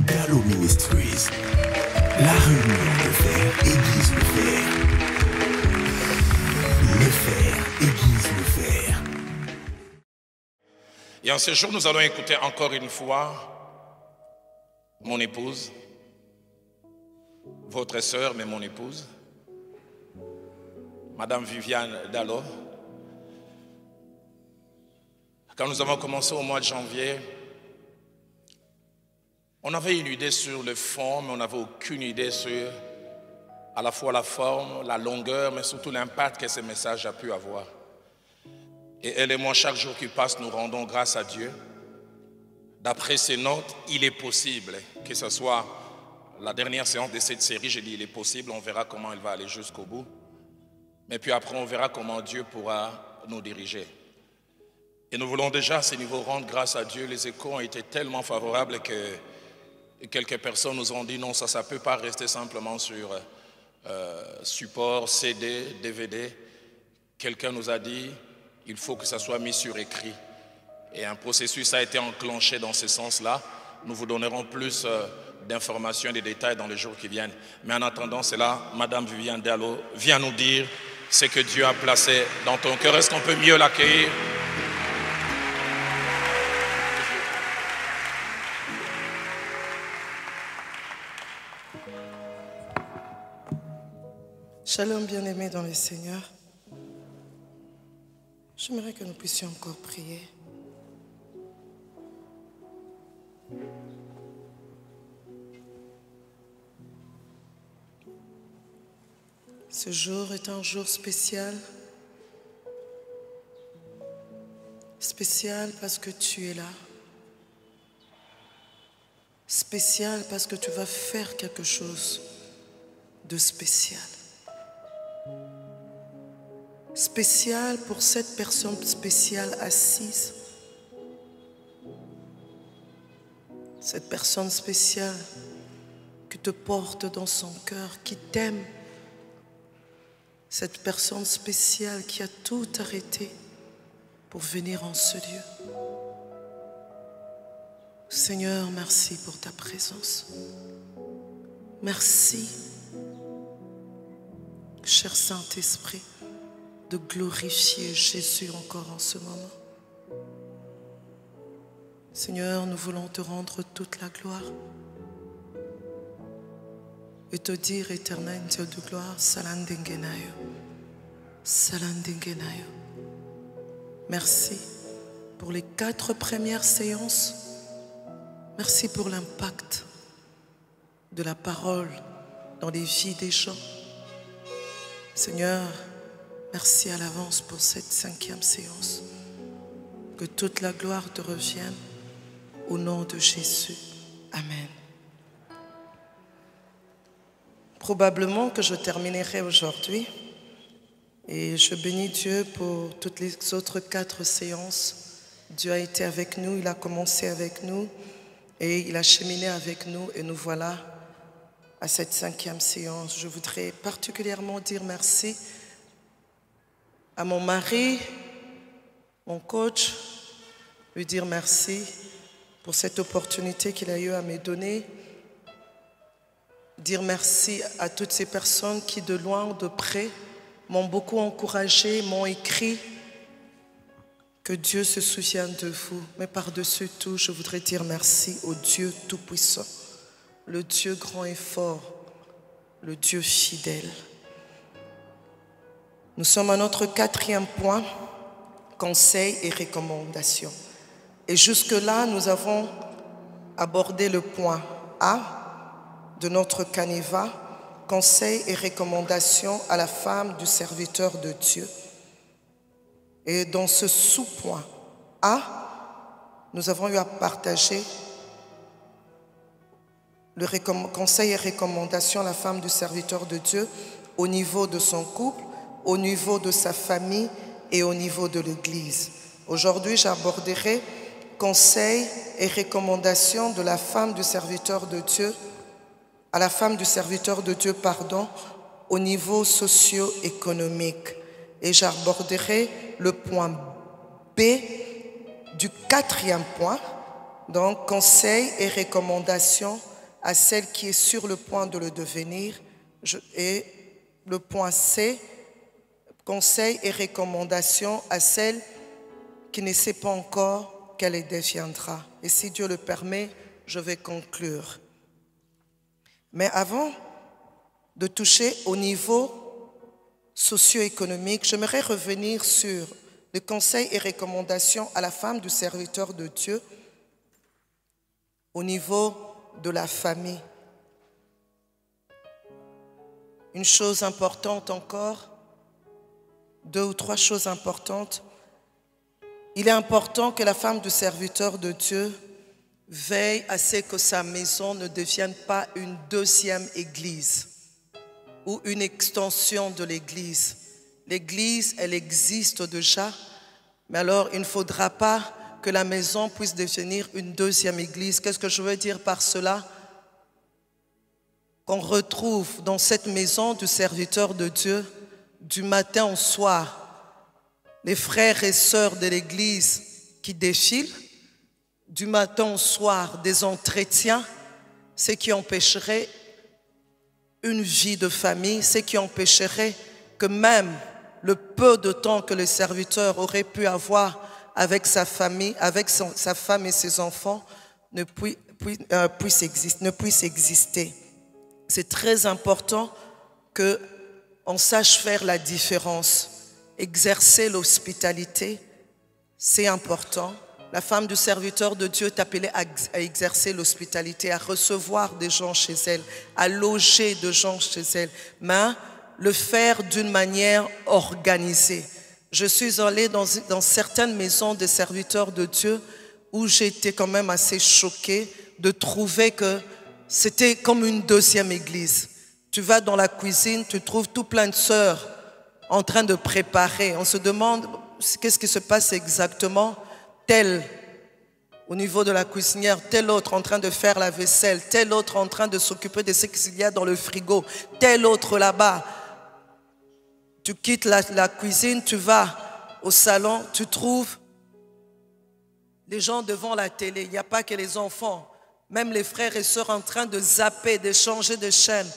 Dallo Ministries. La réunion de fer aiguise le fer. Le fer aiguise le fer. Et en ce jour, nous allons écouter encore une fois mon épouse, votre sœur, mais mon épouse, Madame Viviane Dallo. Quand nous avons commencé au mois de janvier, on avait une idée sur le fond, mais on n'avait aucune idée sur à la fois la forme, la longueur, mais surtout l'impact que ce message a pu avoir. Et elle et moi, chaque jour qui passe, nous rendons grâce à Dieu. D'après ces notes, il est possible que ce soit la dernière séance de cette série. J'ai dit il est possible, on verra comment elle va aller jusqu'au bout. Mais puis après, on verra comment Dieu pourra nous diriger. Et nous voulons déjà à ce niveau rendre grâce à Dieu. Les échos ont été tellement favorables que quelques personnes nous ont dit non, ça ne peut pas rester simplement sur support, CD, DVD. Quelqu'un nous a dit il faut que ça soit mis sur écrit. Et un processus a été enclenché dans ce sens-là. Nous vous donnerons plus d'informations et de détails dans les jours qui viennent. Mais en attendant cela, Madame Viviane Dallo vient nous dire ce que Dieu a placé dans ton cœur. Est-ce qu'on peut mieux l'accueillir? Shalom bien-aimés dans le Seigneur. J'aimerais que nous puissions encore prier. Ce jour est un jour spécial. Spécial parce que tu es là. Spécial parce que tu vas faire quelque chose de spécial. Spécial pour cette personne spéciale assise. Cette personne spéciale qui te porte dans son cœur, qui t'aime. Cette personne spéciale qui a tout arrêté pour venir en ce lieu. Seigneur, merci pour ta présence. Merci, cher Saint-Esprit, de glorifier Jésus encore en ce moment. Seigneur, nous voulons te rendre toute la gloire et te dire, éternel Dieu de gloire, Salandengenayo, Salandengenayo. Merci pour les 4 premières séances. Merci pour l'impact de la parole dans les vies des gens. Seigneur, merci à l'avance pour cette 5e séance. Que toute la gloire te revienne au nom de Jésus. Amen. Probablement que je terminerai aujourd'hui et je bénis Dieu pour toutes les autres 4 séances. Dieu a été avec nous, il a commencé avec nous et il a cheminé avec nous et nous voilà à cette 5e séance. Je voudrais particulièrement dire merci à mon mari, mon coach, lui dire merci pour cette opportunité qu'il a eu à me donner. Dire merci à toutes ces personnes qui, de loin ou de près, m'ont beaucoup encouragé, m'ont écrit. Que Dieu se souvienne de vous. Mais par-dessus tout, je voudrais dire merci au Dieu Tout-Puissant, le Dieu grand et fort, le Dieu fidèle. Nous sommes à notre 4e point, conseils et recommandations. Et jusque-là, nous avons abordé le point A de notre canevas, conseils et recommandations à la femme du serviteur de Dieu. Et dans ce sous-point A, nous avons eu à partager le conseil et recommandation à la femme du serviteur de Dieu au niveau de son couple, au niveau de sa famille et au niveau de l'Église. Aujourd'hui, j'aborderai conseils et recommandations de la femme du serviteur de Dieu, à la femme du serviteur de Dieu, au niveau socio-économique. Et j'aborderai le point B du 4e point, donc conseils et recommandations à celle qui est sur le point de le devenir. Et le point C, conseil et recommandation à celle qui ne sait pas encore qu'elle le deviendra. Et si Dieu le permet, je vais conclure. Mais avant de toucher au niveau socio-économique, j'aimerais revenir sur les conseils et recommandations à la femme du serviteur de Dieu au niveau de la famille. Une chose importante encore, 2 ou 3 choses importantes. Il est important que la femme du serviteur de Dieu veille à ce que sa maison ne devienne pas une deuxième église ou une extension de l'église. L'église, elle existe déjà, mais alors il ne faudra pas que la maison puisse devenir une deuxième église. Qu'est-ce que je veux dire par cela? Qu'on retrouve dans cette maison du serviteur de Dieu, du matin au soir, les frères et sœurs de l'église qui défilent, du matin au soir des entretiens, ce qui empêcherait une vie de famille, ce qui empêcherait que même le peu de temps que le serviteur aurait pu avoir avec sa famille, avec sa femme et ses enfants, ne puisse exister. C'est très important qu'on sache faire la différence. Exercer l'hospitalité, c'est important. La femme du serviteur de Dieu est appelée à exercer l'hospitalité, à recevoir des gens chez elle, à loger des gens chez elle, mais le faire d'une manière organisée. Je suis allée dans certaines maisons des serviteurs de Dieu où j'étais quand même assez choquée de trouver que c'était comme une deuxième église. Tu vas dans la cuisine, tu trouves tout plein de sœurs en train de préparer. On se demande qu'est-ce qui se passe exactement. Telle au niveau de la cuisinière, tel autre en train de faire la vaisselle, tel autre en train de s'occuper de ce qu'il y a dans le frigo, tel autre là-bas. Tu quittes la cuisine, tu vas au salon, tu trouves les gens devant la télé. Il n'y a pas que les enfants, même les frères et sœurs en train de zapper, de changer de chaîne.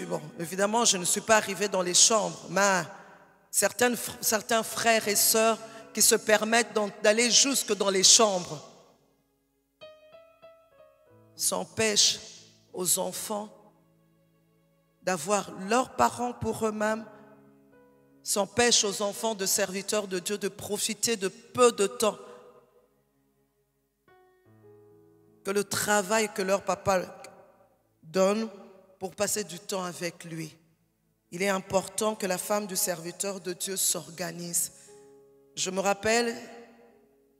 Bon, évidemment, je ne suis pas arrivée dans les chambres, mais certains frères et sœurs qui se permettent d'aller jusque dans les chambres s'empêchent aux enfants d'avoir leurs parents pour eux-mêmes, s'empêchent aux enfants de serviteurs de Dieu de profiter de peu de temps que le travail que leur papa donne pour passer du temps avec lui. Il est important que la femme du serviteur de Dieu s'organise. Je me rappelle,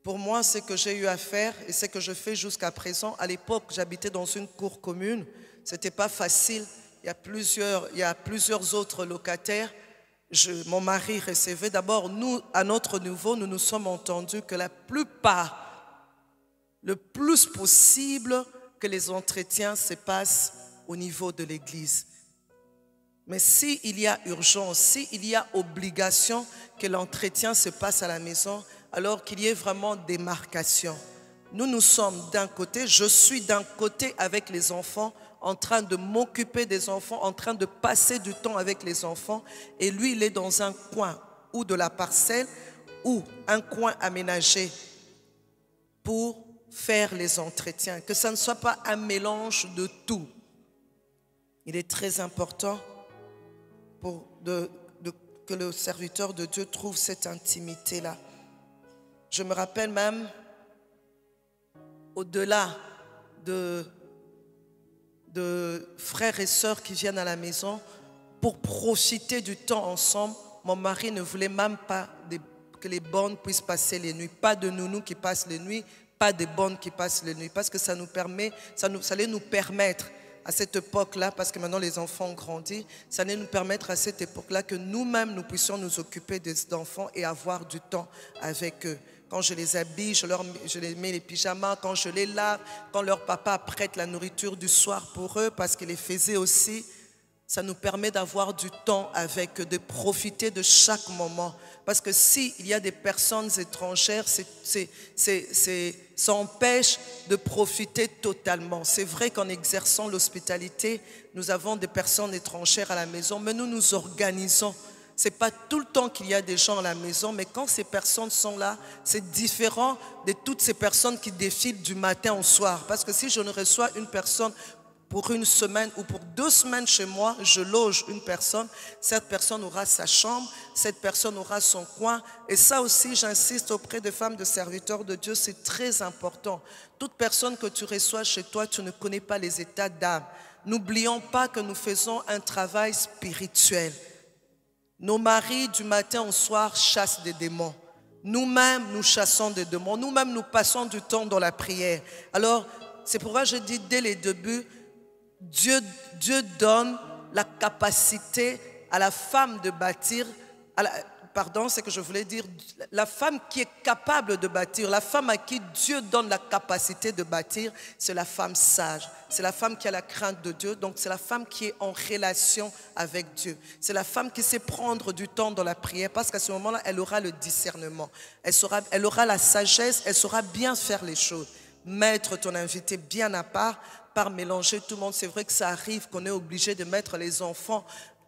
pour moi, ce que j'ai eu à faire et ce que je fais jusqu'à présent. À l'époque, j'habitais dans une cour commune. Ce n'était pas facile. Il y a plusieurs autres locataires. Mon mari recevait. D'abord, nous, à notre niveau, nous nous sommes entendus que la plupart, le plus possible, que les entretiens se passent au niveau de l'église. Mais s'il y a urgence, s'il y a obligation que l'entretien se passe à la maison, alors qu'il y ait vraiment démarcation. Nous sommes d'un côté, je suis d'un côté avec les enfants, en train de m'occuper des enfants, en train de passer du temps avec les enfants, et lui, il est dans un coin ou de la parcelle ou un coin aménagé pour faire les entretiens, que ça ne soit pas un mélange de tout. Il est très important que le serviteur de Dieu trouve cette intimité-là. Je me rappelle même, au-delà de frères et sœurs qui viennent à la maison, pour profiter du temps ensemble, mon mari ne voulait même pas que les bonnes puissent passer les nuits. Pas de nounous qui passent les nuits, pas de bonnes qui passent les nuits. Parce que ça allait nous permettre à cette époque-là, parce que maintenant les enfants ont grandi, ça allait nous permettre à cette époque-là que nous-mêmes, nous puissions nous occuper des enfants et avoir du temps avec eux. Quand je les habille, je les mets les pyjamas, quand je les lave, quand leur papa prête la nourriture du soir pour eux, parce qu'il les faisait aussi Ça nous permet d'avoir du temps avec eux, de profiter de chaque moment. Parce que s'il y a des personnes étrangères, ça empêche de profiter totalement. C'est vrai qu'en exerçant l'hospitalité, nous avons des personnes étrangères à la maison, mais nous nous organisons. Ce n'est pas tout le temps qu'il y a des gens à la maison, mais quand ces personnes sont là, c'est différent de toutes ces personnes qui défilent du matin au soir. Parce que si je ne reçois une personne pour une semaine ou pour 2 semaines chez moi, je loge une personne, cette personne aura sa chambre, cette personne aura son coin. Et ça aussi, j'insiste auprès des femmes de serviteurs de Dieu, c'est très important. Toute personne que tu reçois chez toi, tu ne connais pas les états d'âme. N'oublions pas que nous faisons un travail spirituel. Nos maris, du matin au soir, chassent des démons. Nous-mêmes, nous chassons des démons. Nous-mêmes, nous passons du temps dans la prière. Alors, c'est pourquoi je dis dès les débuts, Dieu donne la capacité à la femme de bâtir, c'est que je voulais dire, la femme qui est capable de bâtir, la femme à qui Dieu donne la capacité de bâtir, c'est la femme sage. C'est la femme qui a la crainte de Dieu, donc c'est la femme qui est en relation avec Dieu. C'est la femme qui sait prendre du temps dans la prière parce qu'à ce moment-là, elle aura le discernement. Elle aura la sagesse, elle saura bien faire les choses. Mettre ton invité bien à part, par mélanger tout le monde. C'est vrai que ça arrive qu'on est obligé de mettre les enfants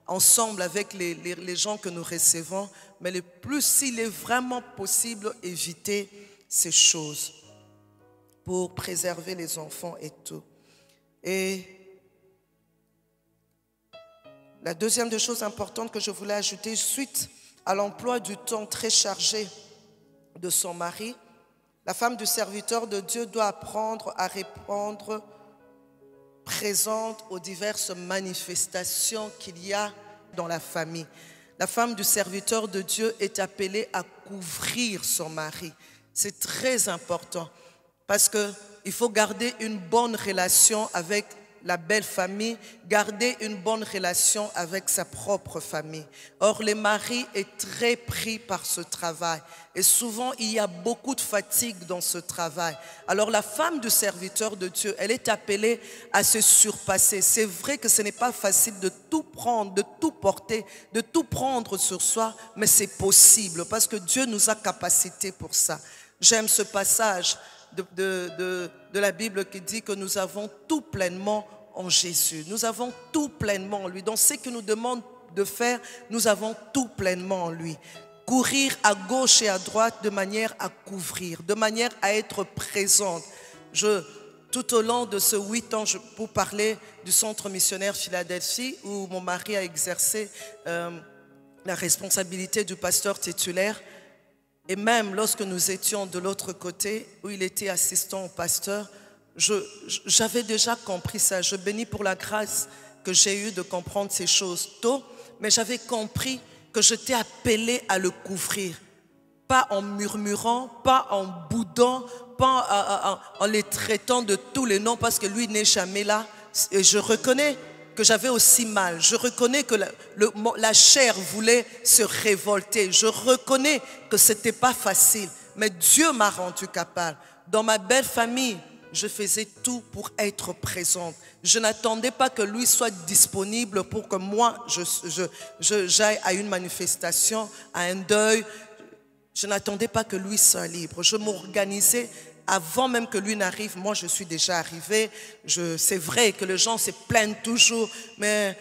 ensemble avec les gens que nous recevons, mais le plus, s'il est vraiment possible, éviter ces choses pour préserver les enfants et tout. Et la deuxième des choses importantes que je voulais ajouter, suite à l'emploi du temps très chargé de son mari, la femme du serviteur de Dieu doit apprendre à répondre présente aux diverses manifestations qu'il y a dans la famille. La femme du serviteur de Dieu est appelée à couvrir son mari. C'est très important parce qu'il faut garder une bonne relation avec la belle famille, garder une bonne relation avec sa propre famille. Or, le mari est très pris par ce travail et souvent il y a beaucoup de fatigue dans ce travail. Alors la femme du serviteur de Dieu, elle est appelée à se surpasser. C'est vrai que ce n'est pas facile de tout prendre, de tout porter, de tout prendre sur soi, mais c'est possible parce que Dieu nous a capacité pour ça. J'aime ce passage de la Bible qui dit que nous avons tout pleinement en Jésus. Nous avons tout pleinement en lui. Dans ce qu'il nous demande de faire, nous avons tout pleinement en lui. Courir à gauche et à droite de manière à couvrir, de manière à être présente. Tout au long de ce 8 ans, pour parler du centre missionnaire Philadelphie, où mon mari a exercé la responsabilité du pasteur titulaire, et même lorsque nous étions de l'autre côté, où il était assistant au pasteur, j'avais déjà compris ça. Je bénis pour la grâce que j'ai eue de comprendre ces choses tôt, mais j'avais compris que j'étais appelée à le couvrir. Pas en murmurant, pas en boudant, pas en les traitant de tous les noms parce que lui n'est jamais là. Et je reconnais que j'avais aussi mal. Je reconnais que la chair voulait se révolter. Je reconnais que ce n'était pas facile. Mais Dieu m'a rendu capable. Dans ma belle famille, je faisais tout pour être présente. Je n'attendais pas que lui soit disponible pour que moi, j'aille à une manifestation, à un deuil. Je n'attendais pas que lui soit libre. Je m'organisais avant même que lui n'arrive. Moi, je suis déjà arrivée. C'est vrai que les gens se plaignent toujours. Mais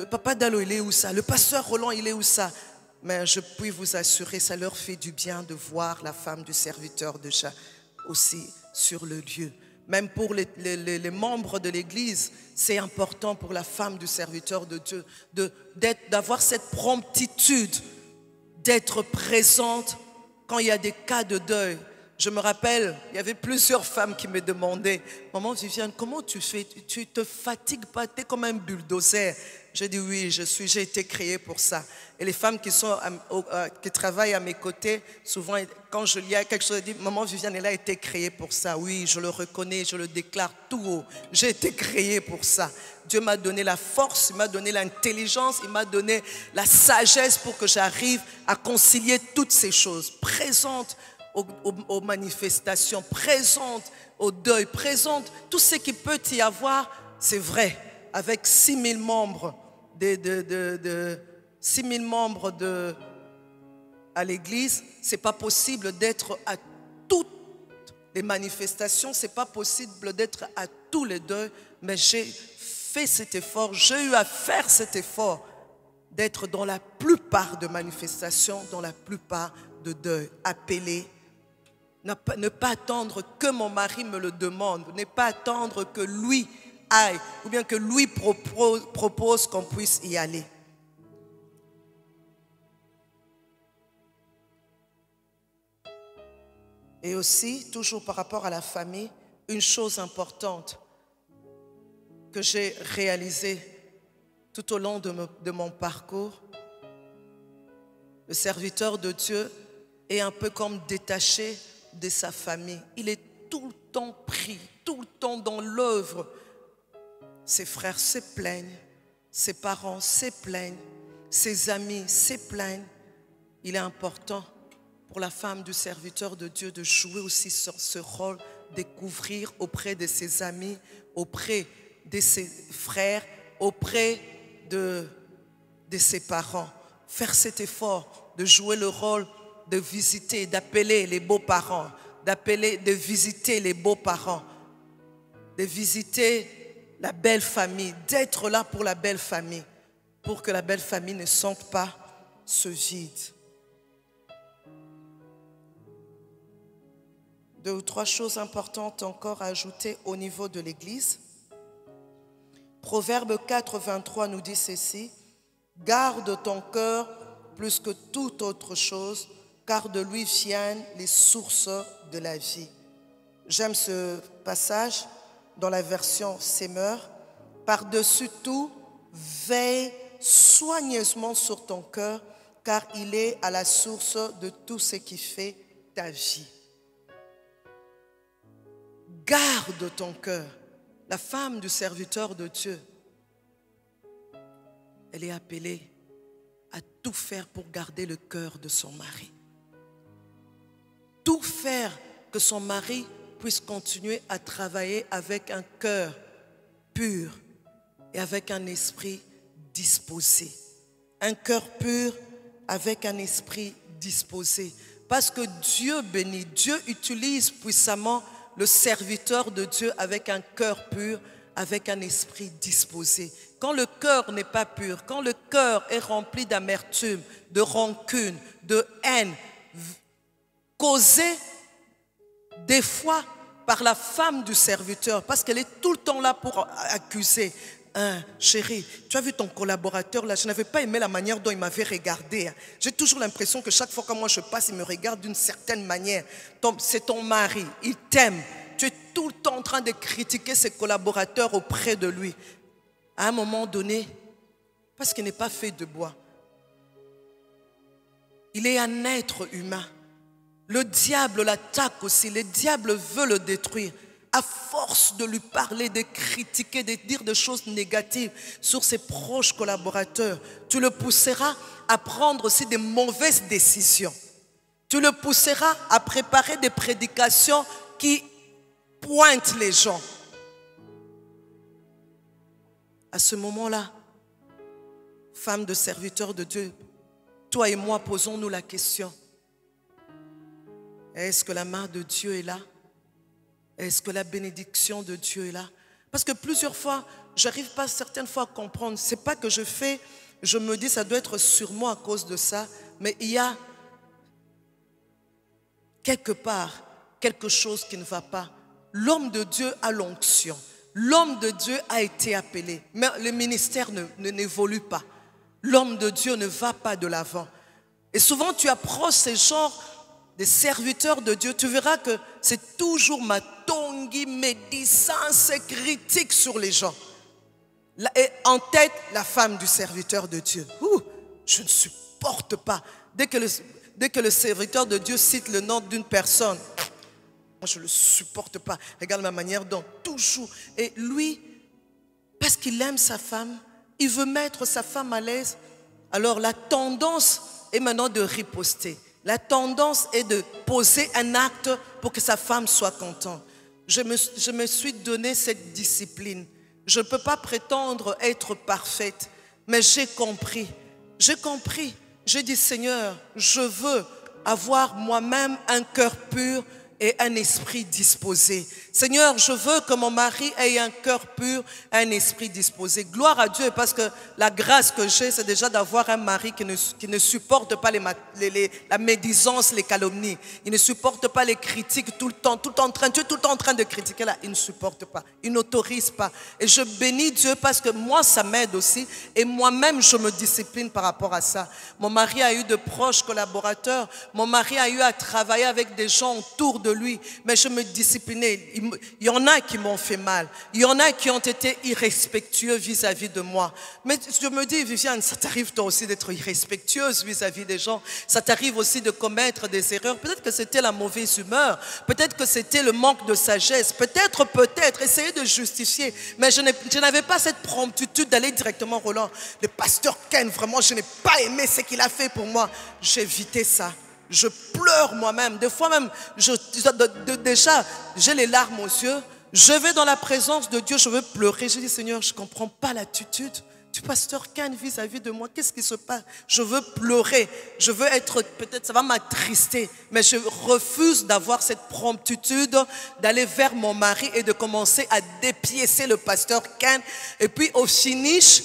Papa Dalo, il est où ça? Le pasteur Roland, il est où ça? Mais je puis vous assurer, ça leur fait du bien de voir la femme du serviteur de Jah aussi sur le lieu. Même pour les membres de l'église, c'est important pour la femme du serviteur de Dieu d'avoir cette promptitude, d'être présente quand il y a des cas de deuil. Je me rappelle, il y avait plusieurs femmes qui me demandaient, « Maman Viviane, comment tu fais? Tu te fatigues pas? Tu es comme un bulldozer. » J'ai dit, oui, j'ai été créée pour ça. Et les femmes qui travaillent à mes côtés, souvent, quand je lis quelque chose, elles disent, « Maman Viviane, elle a été créée pour ça. » Oui, je le reconnais, je le déclare tout haut. J'ai été créée pour ça. Dieu m'a donné la force, il m'a donné l'intelligence, il m'a donné la sagesse pour que j'arrive à concilier toutes ces choses. Présente aux manifestations, présente au deuil, présente tout ce qui peut y avoir, c'est vrai. Avec 6000 membres de 6 000 membres à l'église, ce n'est pas possible d'être à toutes les manifestations, ce n'est pas possible d'être à tous les deuils, mais j'ai fait cet effort, j'ai eu à faire cet effort d'être dans la plupart de manifestations, dans la plupart de deuils, appelés. Ne pas attendre que mon mari me le demande, ne pas attendre que lui aille ou bien que lui propose qu'on puisse y aller. Et aussi, toujours par rapport à la famille, une chose importante que j'ai réalisée tout au long de mon parcours, le serviteur de Dieu est un peu comme détaché de sa famille. Il est tout le temps pris, tout le temps dans l'œuvre. Ses frères se plaignent, ses parents se plaignent, ses amis se plaignent. Il est important pour la femme du serviteur de Dieu de jouer aussi sur ce rôle, découvrir auprès de ses amis, auprès de ses frères, auprès de ses parents. Faire cet effort de jouer le rôle de visiter, d'appeler les beaux-parents, de visiter les beaux-parents, de visiter la belle famille, d'être là pour la belle famille, pour que la belle famille ne sente pas ce vide. 2 ou 3 choses importantes encore à ajouter au niveau de l'Église. Proverbe 4, 23 nous dit ceci: « Garde ton cœur plus que toute autre chose, car de lui viennent les sources de la vie. » J'aime ce passage dans la version Semeur. « Par-dessus tout, veille soigneusement sur ton cœur, car il est à la source de tout ce qui fait ta vie. » Garde ton cœur. La femme du serviteur de Dieu, elle est appelée à tout faire pour garder le cœur de son mari. Tout faire que son mari puisse continuer à travailler avec un cœur pur et avec un esprit disposé. Un cœur pur avec un esprit disposé. Parce que Dieu bénit, Dieu utilise puissamment le serviteur de Dieu avec un cœur pur, avec un esprit disposé. Quand le cœur n'est pas pur, quand le cœur est rempli d'amertume, de rancune, de haine, causée des fois par la femme du serviteur, parce qu'elle est tout le temps là pour accuser. Chérie, tu as vu ton collaborateur là, je n'avais pas aimé la manière dont il m'avait regardé. J'ai toujours l'impression que chaque fois que moi je passe, il me regarde d'une certaine manière. C'est ton mari, il t'aime. Tu es tout le temps en train de critiquer ses collaborateurs auprès de lui. À un moment donné, parce qu'il n'est pas fait de bois, il est un être humain. Le diable l'attaque aussi, le diable veut le détruire. À force de lui parler, de critiquer, de dire des choses négatives sur ses proches collaborateurs, tu le pousseras à prendre aussi des mauvaises décisions. Tu le pousseras à préparer des prédications qui pointent les gens. À ce moment-là, femme de serviteur de Dieu, toi et moi posons-nous la question: est-ce que la main de Dieu est là? Est-ce que la bénédiction de Dieu est là? Parce que plusieurs fois, je n'arrive pas certaines fois à comprendre. Ce n'est pas que je fais, je me dis ça doit être sur moi à cause de ça, mais il y a quelque part quelque chose qui ne va pas. L'homme de Dieu a l'onction. L'homme de Dieu a été appelé. Mais le ministère n'évolue pas. L'homme de Dieu ne va pas de l'avant. Et souvent tu approches ces genres des serviteurs de Dieu, tu verras que c'est toujours matongi, médisance, critique sur les gens. Et en tête, la femme du serviteur de Dieu. Je ne supporte pas. Dès que le serviteur de Dieu cite le nom d'une personne, moi je ne le supporte pas. Regarde ma manière dont toujours. Et lui, parce qu'il aime sa femme, il veut mettre sa femme à l'aise. Alors la tendance est maintenant de riposter. La tendance est de poser un acte pour que sa femme soit contente. Je me suis donné cette discipline. Je ne peux pas prétendre être parfaite, Mais j'ai compris. J'ai dit, Seigneur, je veux avoir moi-même un cœur pur et un esprit disposé. Seigneur, je veux que mon mari ait un cœur pur, un esprit disposé. Gloire à Dieu, parce que la grâce que j'ai, c'est déjà d'avoir un mari qui ne supporte pas la médisance, les calomnies. Il ne supporte pas les critiques tout le temps Dieu est tout le temps en train de critiquer là. Il ne supporte pas, il n'autorise pas. Et je bénis Dieu parce que moi, ça m'aide aussi. Et moi-même, je me discipline par rapport à ça. Mon mari a eu de proches collaborateurs. Mon mari a eu à travailler avec des gens autour de lui, mais je me disciplinais. Il y en a qui m'ont fait mal, il y en a qui ont été irrespectueux vis-à-vis de moi. Mais je me dis, Viviane, ça t'arrive toi aussi d'être irrespectueuse vis-à-vis des gens, ça t'arrive aussi de commettre des erreurs. Peut-être que c'était la mauvaise humeur, peut-être que c'était le manque de sagesse, peut-être, essayer de justifier, mais je n'avais pas cette promptitude d'aller directement, Roland, le pasteur Ken, vraiment, je n'ai pas aimé ce qu'il a fait pour moi. J'évitais ça. Je pleure moi-même. Des fois même, déjà, j'ai les larmes aux yeux. Je vais dans la présence de Dieu, je veux pleurer. Je dis, Seigneur, je ne comprends pas l'attitude du pasteur Ken vis-à-vis de moi. Qu'est-ce qui se passe? Je veux pleurer. Je veux être, peut-être ça va m'attrister, mais je refuse d'avoir cette promptitude d'aller vers mon mari et de commencer à dépiécer le pasteur Ken. Et puis au finish,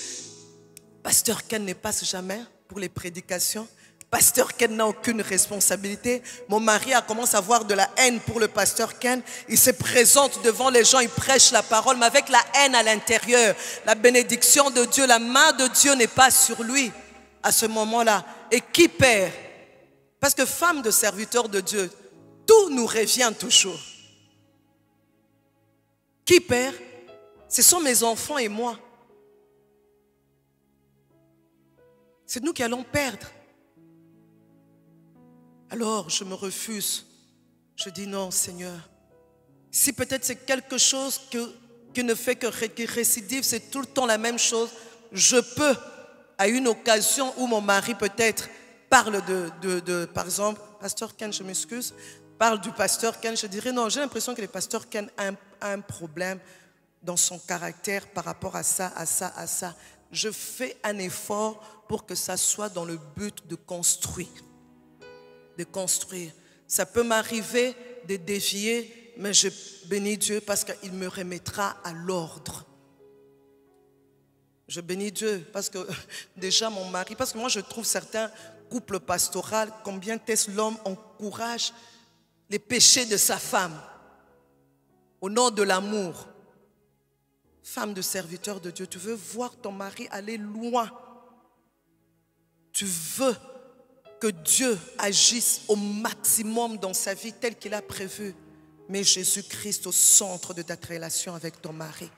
pasteur Ken ne passe jamais pour les prédications. Pasteur Ken n'a aucune responsabilité. Mon mari a commencé à avoir de la haine pour le pasteur Ken. Il se présente devant les gens, il prêche la parole, mais avec la haine à l'intérieur. La bénédiction de Dieu, la main de Dieu n'est pas sur lui à ce moment-là. Et qui perd? Parce que femme de serviteur de Dieu, tout nous revient toujours. Qui perd? Ce sont mes enfants et moi. C'est nous qui allons perdre. Alors, je me refuse. Je dis non, Seigneur. Si peut-être c'est quelque chose qui ne fait que récidive, c'est tout le temps la même chose, je peux, à une occasion où mon mari peut-être parle par exemple, pasteur Ken, je m'excuse, parle du pasteur Ken, je dirais non, j'ai l'impression que le pasteur Ken a un problème dans son caractère par rapport à ça, à ça, à ça. Je fais un effort pour que ça soit dans le but de construire. Ça peut m'arriver de dévier, mais je bénis Dieu parce qu'il me remettra à l'ordre. Je bénis Dieu parce que déjà mon mari, parce que moi je trouve certains couples pastoraux, combien est-ce l'homme encourage les péchés de sa femme au nom de l'amour. Femme de serviteur de Dieu, tu veux voir ton mari aller loin. Tu veux que Dieu agisse au maximum dans sa vie tel qu'il a prévu. Mets Jésus-Christ au centre de ta relation avec ton mari.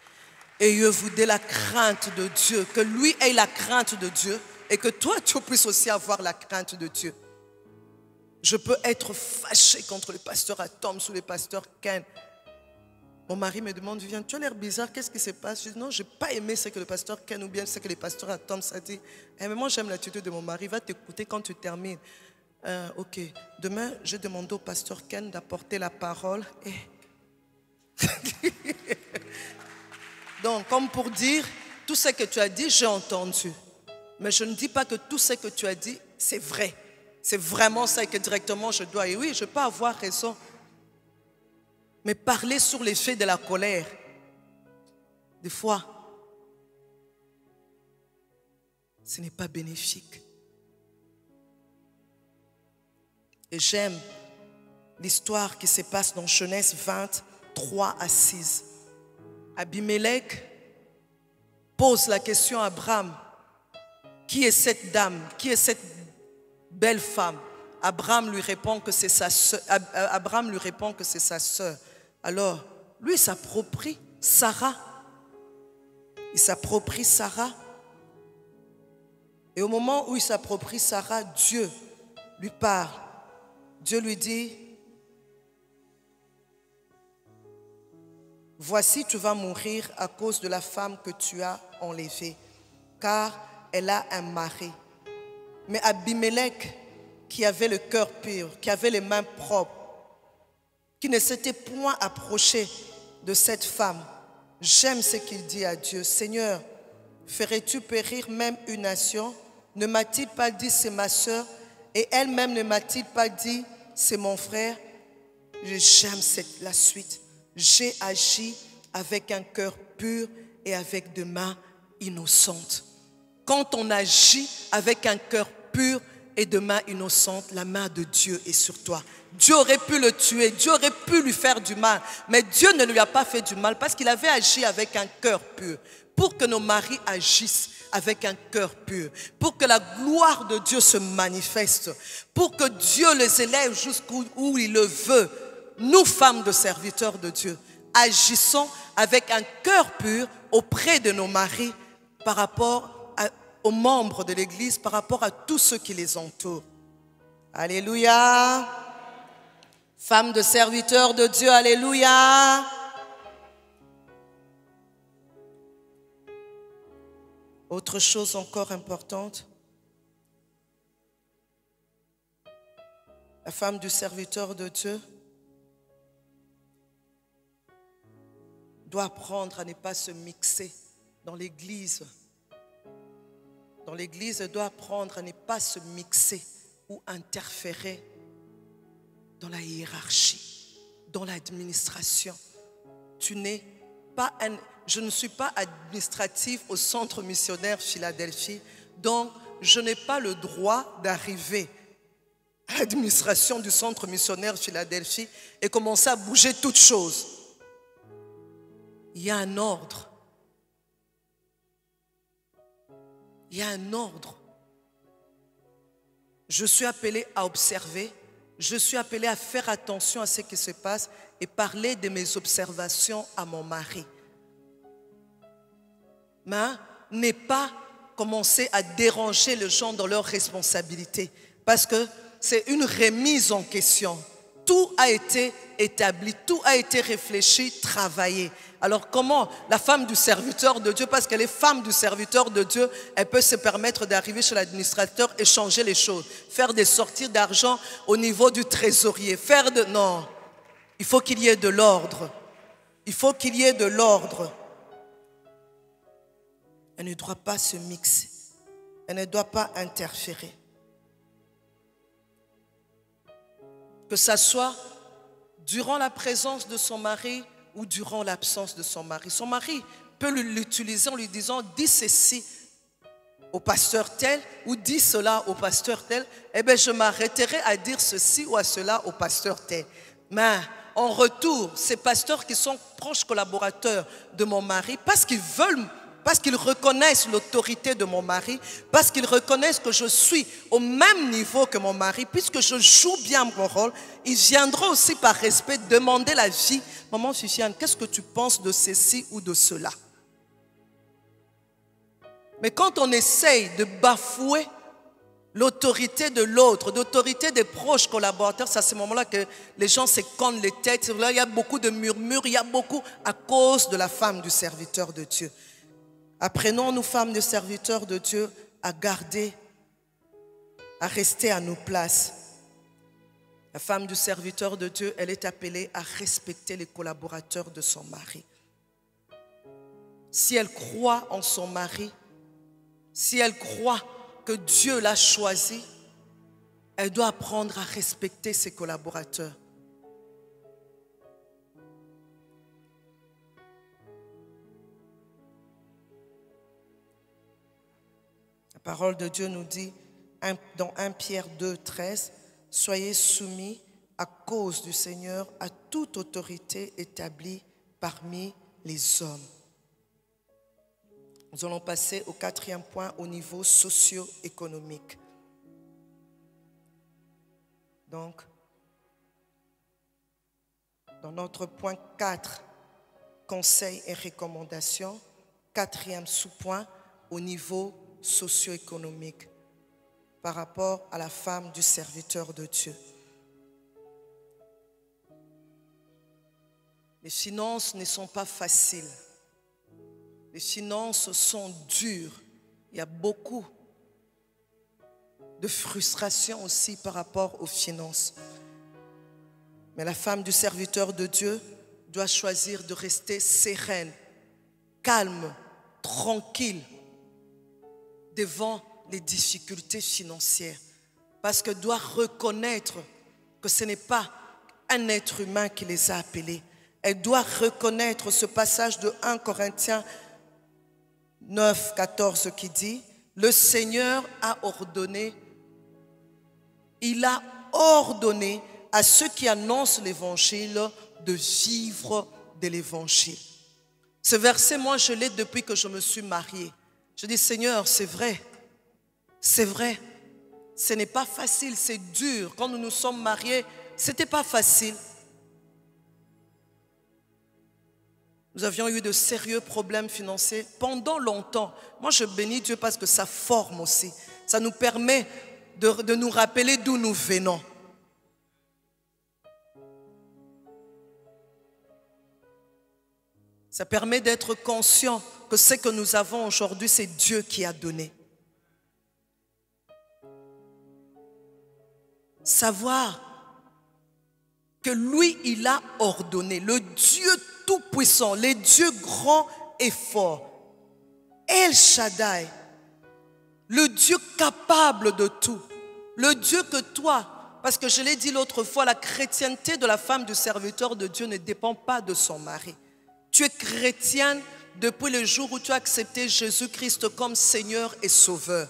Ayez-vous de la crainte de Dieu, que lui ait la crainte de Dieu et que toi tu puisses aussi avoir la crainte de Dieu. Je peux être fâché contre le pasteur Atom ou le pasteur Ken. Mon mari me demande, Viviane, tu as l'air bizarre, qu'est-ce qui se passe? Je dis, non, je n'ai pas aimé ce que le pasteur Ken ou bien ce que le pasteur Atom a dit. Mais moi, j'aime l'attitude de mon mari, il va t'écouter quand tu termines. Ok, demain, je demande au pasteur Ken d'apporter la parole. Donc, comme pour dire, tout ce que tu as dit, j'ai entendu. Mais je ne dis pas que tout ce que tu as dit, c'est vrai. C'est vraiment ça que directement je dois. Et oui, je peux avoir raison. Mais parler sur l'effet de la colère, des fois, ce n'est pas bénéfique. Et j'aime l'histoire qui se passe dans Genèse 20, 3 à 6. Abimelech pose la question à Abraham. Qui est cette dame? Qui est cette belle femme? Abraham lui répond que c'est sa sœur. Alors, lui, il s'approprie Sarah. Il s'approprie Sarah. Et au moment où il s'approprie Sarah, Dieu lui parle. Dieu lui dit, voici, tu vas mourir à cause de la femme que tu as enlevée, car elle a un mari. Mais Abimelech, qui avait le cœur pur, qui avait les mains propres, qui ne s'était point approché de cette femme, j'aime ce qu'il dit à Dieu. Seigneur, ferais-tu périr même une nation? Ne m'a-t-il pas dit c'est ma sœur? Et elle-même ne m'a-t-il pas dit c'est mon frère? J'aime la suite. J'ai agi avec un cœur pur et avec des mains innocentes. Quand on agit avec un cœur pur et de mains innocentes, la main de Dieu est sur toi. Dieu aurait pu le tuer, Dieu aurait pu lui faire du mal, mais Dieu ne lui a pas fait du mal parce qu'il avait agi avec un cœur pur. Pour que nos maris agissent avec un cœur pur, pour que la gloire de Dieu se manifeste, pour que Dieu les élève jusqu'où il le veut, nous, femmes de serviteurs de Dieu, agissons avec un cœur pur auprès de nos maris par rapport aux membres de l'Église, par rapport à tous ceux qui les entourent. Alléluia. Femmes de serviteurs de Dieu, alléluia. Autre chose encore importante, la femme du serviteur de Dieu doit apprendre à ne pas se mixer dans l'Église. Dans l'Église, elle doit apprendre à ne pas se mixer ou interférer dans la hiérarchie, dans l'administration. Je ne suis pas administrative au centre missionnaire Philadelphie, donc je n'ai pas le droit d'arriver à l'administration du centre missionnaire Philadelphie et commencer à bouger toutes choses. Il y a un ordre. Il y a un ordre. Je suis appelée à observer, je suis appelée à faire attention à ce qui se passe et parler de mes observations à mon mari. Mais n'est pas commencer à déranger les gens dans leurs responsabilités parce que c'est une remise en question. Tout a été établi, tout a été réfléchi, travaillé. Alors comment la femme du serviteur de Dieu, parce qu'elle est femme du serviteur de Dieu, elle peut se permettre d'arriver chez l'administrateur et changer les choses, faire des sorties d'argent au niveau du trésorier, Non, il faut qu'il y ait de l'ordre. Il faut qu'il y ait de l'ordre. Elle ne doit pas se mixer. Elle ne doit pas interférer. Que ça soit durant la présence de son mari ou durant l'absence de son mari. Son mari peut l'utiliser en lui disant « dis ceci au pasteur tel » ou « dis cela au pasteur tel ». Eh bien, je m'arrêterai à dire ceci ou à cela au pasteur tel. Mais en retour, ces pasteurs qui sont proches collaborateurs de mon mari, parce qu'ils reconnaissent l'autorité de mon mari, parce qu'ils reconnaissent que je suis au même niveau que mon mari, puisque je joue bien mon rôle, ils viendront aussi par respect demander l'avis. Maman Fifiane, qu'est-ce que tu penses de ceci ou de cela? Mais quand on essaye de bafouer l'autorité de l'autre, l'autorité des proches collaborateurs, c'est à ce moment-là que les gens se cognent les têtes. Là, il y a beaucoup de murmures, il y a beaucoup à cause de la femme du serviteur de Dieu. Apprenons, nous femmes de serviteurs de Dieu, à garder, à rester à nos places. La femme du serviteur de Dieu, elle est appelée à respecter les collaborateurs de son mari. Si elle croit en son mari, si elle croit que Dieu l'a choisi, elle doit apprendre à respecter ses collaborateurs. La parole de Dieu nous dit dans 1 Pierre 2, 13, « Soyez soumis à cause du Seigneur à toute autorité établie parmi les hommes. » Nous allons passer au 4e point au niveau socio-économique. Donc, dans notre point 4, conseils et recommandations, 4e sous-point au niveau socio-économique par rapport à la femme du serviteur de Dieu. Les finances ne sont pas faciles. Les finances sont dures. Il y a beaucoup de frustration aussi par rapport aux finances. Mais la femme du serviteur de Dieu doit choisir de rester sereine, calme, tranquille devant les difficultés financières. Parce qu'elle doit reconnaître que ce n'est pas un être humain qui les a appelés. Elle doit reconnaître ce passage de 1 Corinthiens 9, 14 qui dit « Le Seigneur a ordonné, il a ordonné à ceux qui annoncent l'évangile de vivre de l'évangile. » Ce verset, moi, je l'ai depuis que je me suis mariée. Je dis, Seigneur, c'est vrai. C'est vrai. Ce n'est pas facile, c'est dur. Quand nous nous sommes mariés, ce n'était pas facile. Nous avions eu de sérieux problèmes financiers pendant longtemps. Moi, je bénis Dieu parce que ça forme aussi. Ça nous permet de nous rappeler d'où nous venons. Ça permet d'être conscient que ce que nous avons aujourd'hui, c'est Dieu qui a donné. Savoir que lui, il a ordonné, le Dieu tout-puissant, le Dieu grand et fort, El Shaddai, le Dieu capable de tout, le Dieu que toi, parce que je l'ai dit l'autre fois, la chrétienté de la femme du serviteur de Dieu ne dépend pas de son mari. Tu es chrétienne depuis le jour où tu as accepté Jésus-Christ comme Seigneur et Sauveur.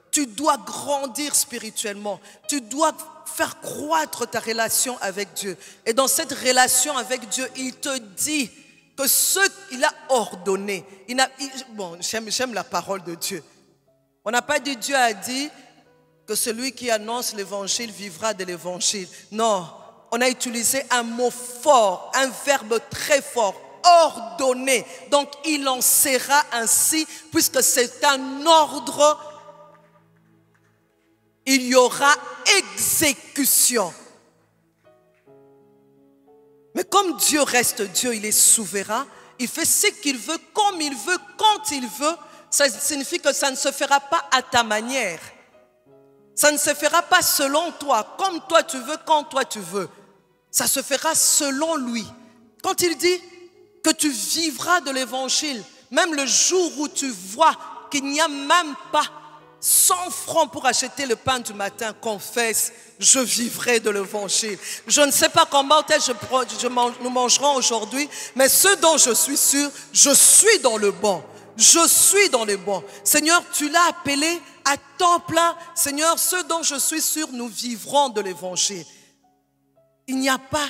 Tu dois grandir spirituellement. Tu dois faire croître ta relation avec Dieu. Et dans cette relation avec Dieu, il te dit que ce qu'il a ordonné, j'aime la parole de Dieu. On n'a pas dit, Dieu a dit que celui qui annonce l'évangile vivra de l'évangile. Non, on a utilisé un mot fort, un verbe très fort. Ordonné. Donc il en sera ainsi puisque c'est un ordre. Il y aura exécution. Mais comme Dieu reste Dieu, il est souverain, il fait ce qu'il veut, comme il veut, quand il veut. Ça signifie que ça ne se fera pas à ta manière. Ça ne se fera pas selon toi, comme toi tu veux, quand toi tu veux. Ça se fera selon lui. Quand il dit que tu vivras de l'évangile, même le jour où tu vois qu'il n'y a même pas 100 francs pour acheter le pain du matin, confesse, je vivrai de l'évangile. Je ne sais pas comment nous mangerons aujourd'hui, mais ce dont je suis sûr, je suis dans le bon. Je suis dans le bon. Seigneur, tu l'as appelé à temps plein. Seigneur, ce dont je suis sûr, nous vivrons de l'évangile. Il n'y a pas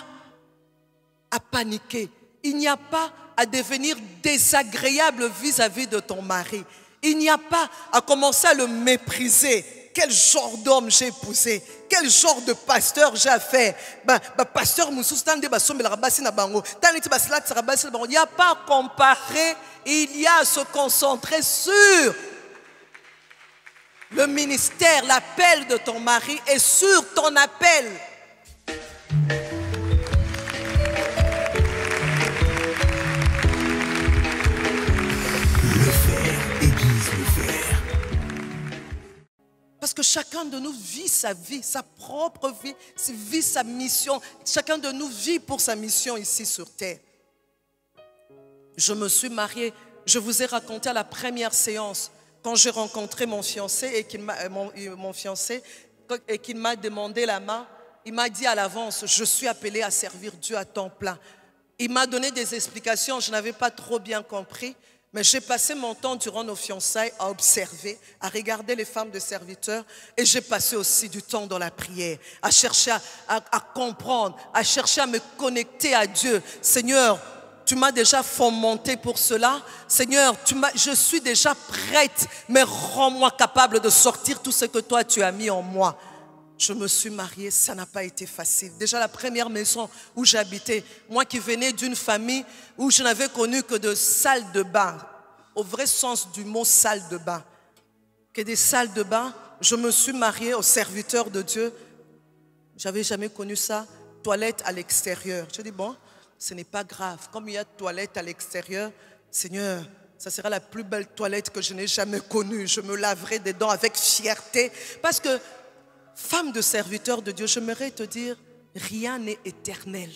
à paniquer. Il n'y a pas à devenir désagréable vis-à-vis de ton mari. Il n'y a pas à commencer à le mépriser. Quel genre d'homme j'ai épousé? Quel genre de pasteur j'ai fait? Pasteur Moussous, il n'y a pas à comparer. Il y a à se concentrer sur le ministère, l'appel de ton mari et sur ton appel. Parce que chacun de nous vit sa vie, sa propre vie, vit sa mission. Chacun de nous vit pour sa mission ici sur terre. Je me suis mariée, je vous ai raconté à la première séance, quand j'ai rencontré mon fiancé et qu'il m'a demandé la main, il m'a dit à l'avance, je suis appelé à servir Dieu à temps plein. Il m'a donné des explications, je n'avais pas trop bien compris. Mais j'ai passé mon temps durant nos fiançailles à observer, à regarder les femmes de serviteurs et j'ai passé aussi du temps dans la prière, à chercher à comprendre, à chercher à me connecter à Dieu. Seigneur, tu m'as déjà fomenté pour cela. Seigneur, je suis déjà prête, mais rends-moi capable de sortir tout ce que toi tu as mis en moi. Je me suis mariée, ça n'a pas été facile. Déjà la première maison où j'habitais, moi qui venais d'une famille où je n'avais connu que de salles de bain, au vrai sens du mot salle de bain, que des salles de bain, je me suis mariée au serviteur de Dieu. J'avais jamais connu ça, toilette à l'extérieur. Je dis bon, ce n'est pas grave, comme il y a toilette à l'extérieur, Seigneur, ça sera la plus belle toilette que je n'ai jamais connue. Je me laverai des dents avec fierté parce que femme de serviteur de Dieu, j'aimerais te dire, rien n'est éternel.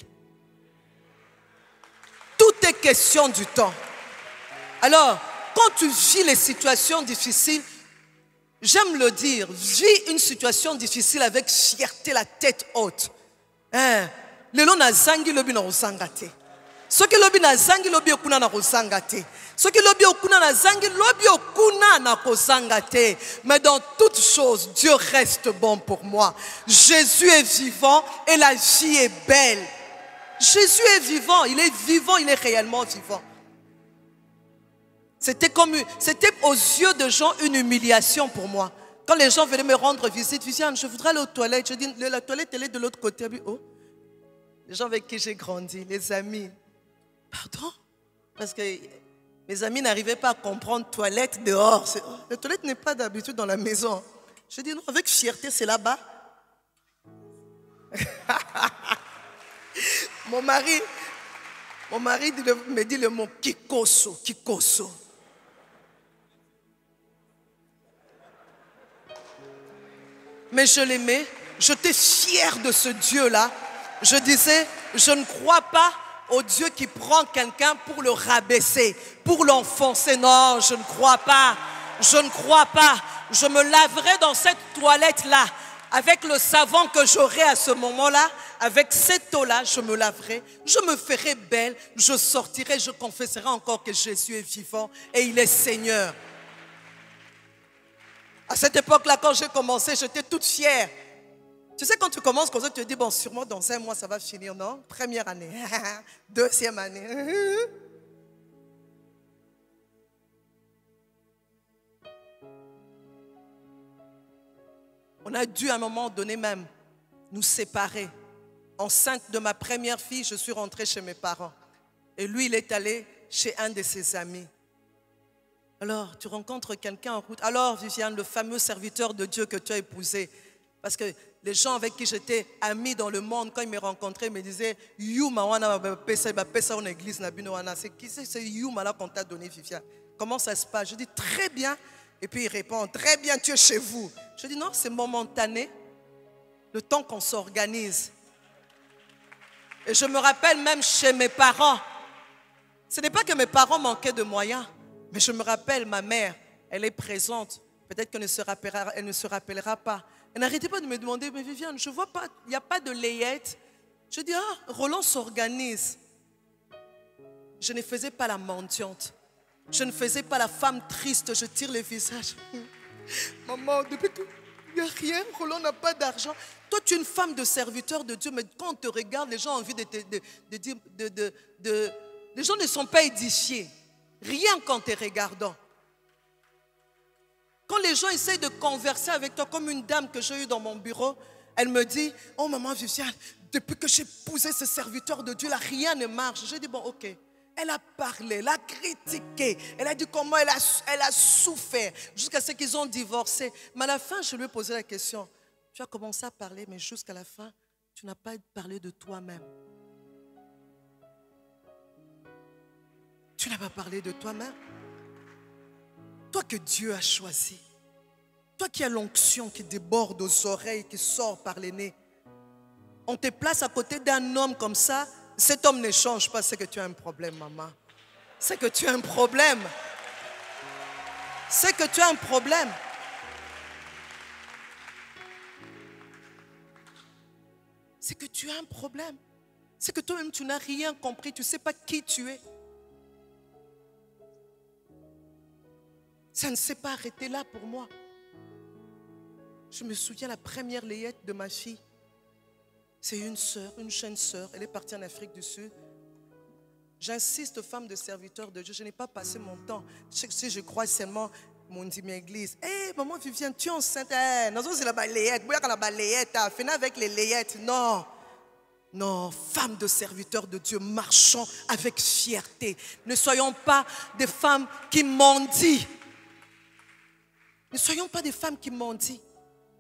Tout est question du temps. Alors, quand tu vis les situations difficiles, J'aime le dire, vis une situation difficile avec fierté, la tête haute. Lelo na zangi lobi na kozanga te. Soki lobi na zangi lobi okuna na kozanga te. Soki lobi okuna na zangi lobi okuna na kozanga te. Mais dans toutes choses, Dieu reste bon pour moi. Jésus est vivant et la vie est belle. Jésus est vivant, il est réellement vivant. C'était aux yeux de gens une humiliation pour moi. Quand les gens venaient me rendre visite, Viviane, je voudrais aller aux toilettes. Je dis, la toilette, elle est de l'autre côté. Oh. Les gens avec qui j'ai grandi, les amis. Pardon? Parce que mes amis n'arrivaient pas à comprendre toilette dehors. La toilette n'est pas d'habitude dans la maison. Je dis, non, avec fierté, c'est là-bas. Mon mari me dit le mot kikoso, kikoso. Mais je l'aimais, j'étais fière de ce Dieu-là. Je disais, je ne crois pas au Dieu qui prend quelqu'un pour le rabaisser, pour l'enfoncer. Non, je ne crois pas. Je ne crois pas. Je me laverai dans cette toilette-là, avec le savon que j'aurai à ce moment-là, avec cette eau-là, je me laverai, je me ferai belle, je sortirai, je confesserai encore que Jésus est vivant et il est Seigneur. À cette époque-là, quand j'ai commencé, j'étais toute fière. Tu sais, quand tu commences comme ça, tu te dis, bon, sûrement dans 1 mois, ça va finir, non? Première année, deuxième année. On a dû à un moment donné même nous séparer. Enceinte de ma première fille, je suis rentrée chez mes parents. Et lui, il est allé chez un de ses amis. Alors, tu rencontres quelqu'un en route. Alors, Viviane, le fameux serviteur de Dieu que tu as épousé. Parce que les gens avec qui j'étais amie dans le monde, quand ils me rencontraient, ils me disaient « Yuma wana pesa en église na bino wana ». C'est qui c'est Yuma là qu'on t'a donné, Viviane? Comment ça se passe? Je dis « Très bien ». Et puis il répond « Très bien, tu es chez vous ». Je dis « Non, c'est momentané, le temps qu'on s'organise ». Et je me rappelle même chez mes parents. Ce n'est pas que mes parents manquaient de moyens, mais je me rappelle, ma mère, elle est présente. Peut-être qu'elle ne se rappellera pas. Elle n'arrêtait pas de me demander, mais Viviane, je ne vois pas, il n'y a pas de layette. Je dis, Roland s'organise. Je ne faisais pas la mendiante. Je ne faisais pas la femme triste, je tire les visages. Maman, depuis qu'il n'y a rien, Roland n'a pas d'argent. Toi, tu es une femme de serviteur de Dieu, mais quand on te regarde, les gens ont envie de dire, les gens ne sont pas édifiés. Rien qu'en te regardant. Quand les gens essayent de converser avec toi, comme une dame que j'ai eue dans mon bureau, elle me dit, oh maman Viviane, depuis que j'ai épousé ce serviteur de Dieu, là, rien ne marche. J'ai dit, bon, ok. Elle a parlé, elle a critiqué, elle a dit comment elle a souffert jusqu'à ce qu'ils ont divorcé. Mais à la fin, je lui ai posé la question, tu as commencé à parler, mais jusqu'à la fin, tu n'as pas parlé de toi-même. Tu n'as pas parlé de toi-même. Toi que Dieu a choisi. Toi qui as l'onction qui déborde aux oreilles, qui sort par les nez. On te place à côté d'un homme comme ça. Cet homme ne change pas, c'est que tu as un problème, maman. C'est que tu as un problème. C'est que tu as un problème. C'est que tu as un problème. C'est que toi-même, tu n'as rien compris. Tu ne sais pas qui tu es. Ça ne s'est pas arrêté là pour moi. Je me souviens la première layette de ma fille. C'est une sœur, une jeune sœur. Elle est partie en Afrique du Sud. J'insiste, femme de serviteur de Dieu, je n'ai pas passé mon temps. Si je crois seulement mon église. Hé, maman Viviane, tu es enceinte. Non, c'est la balayette. La balayette, finis avec les layettes. Non. Non, femme de serviteur de Dieu, marchons avec fierté. Ne soyons pas des femmes qui mendient. Ne soyons pas des femmes qui mendient.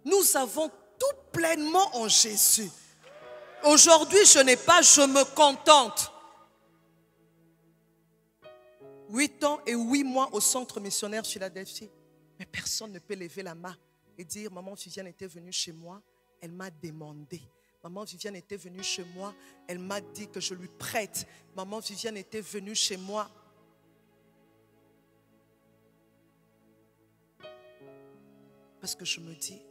Nous avons tout pleinement en Jésus. Aujourd'hui, je n'ai pas, je me contente. 8 ans et 8 mois au centre missionnaire Philadelphie. Mais personne ne peut lever la main et dire, maman Viviane était venue chez moi, elle m'a demandé. Maman Viviane était venue chez moi, elle m'a dit que je lui prête. Maman Viviane était venue chez moi. Parce que je me dis,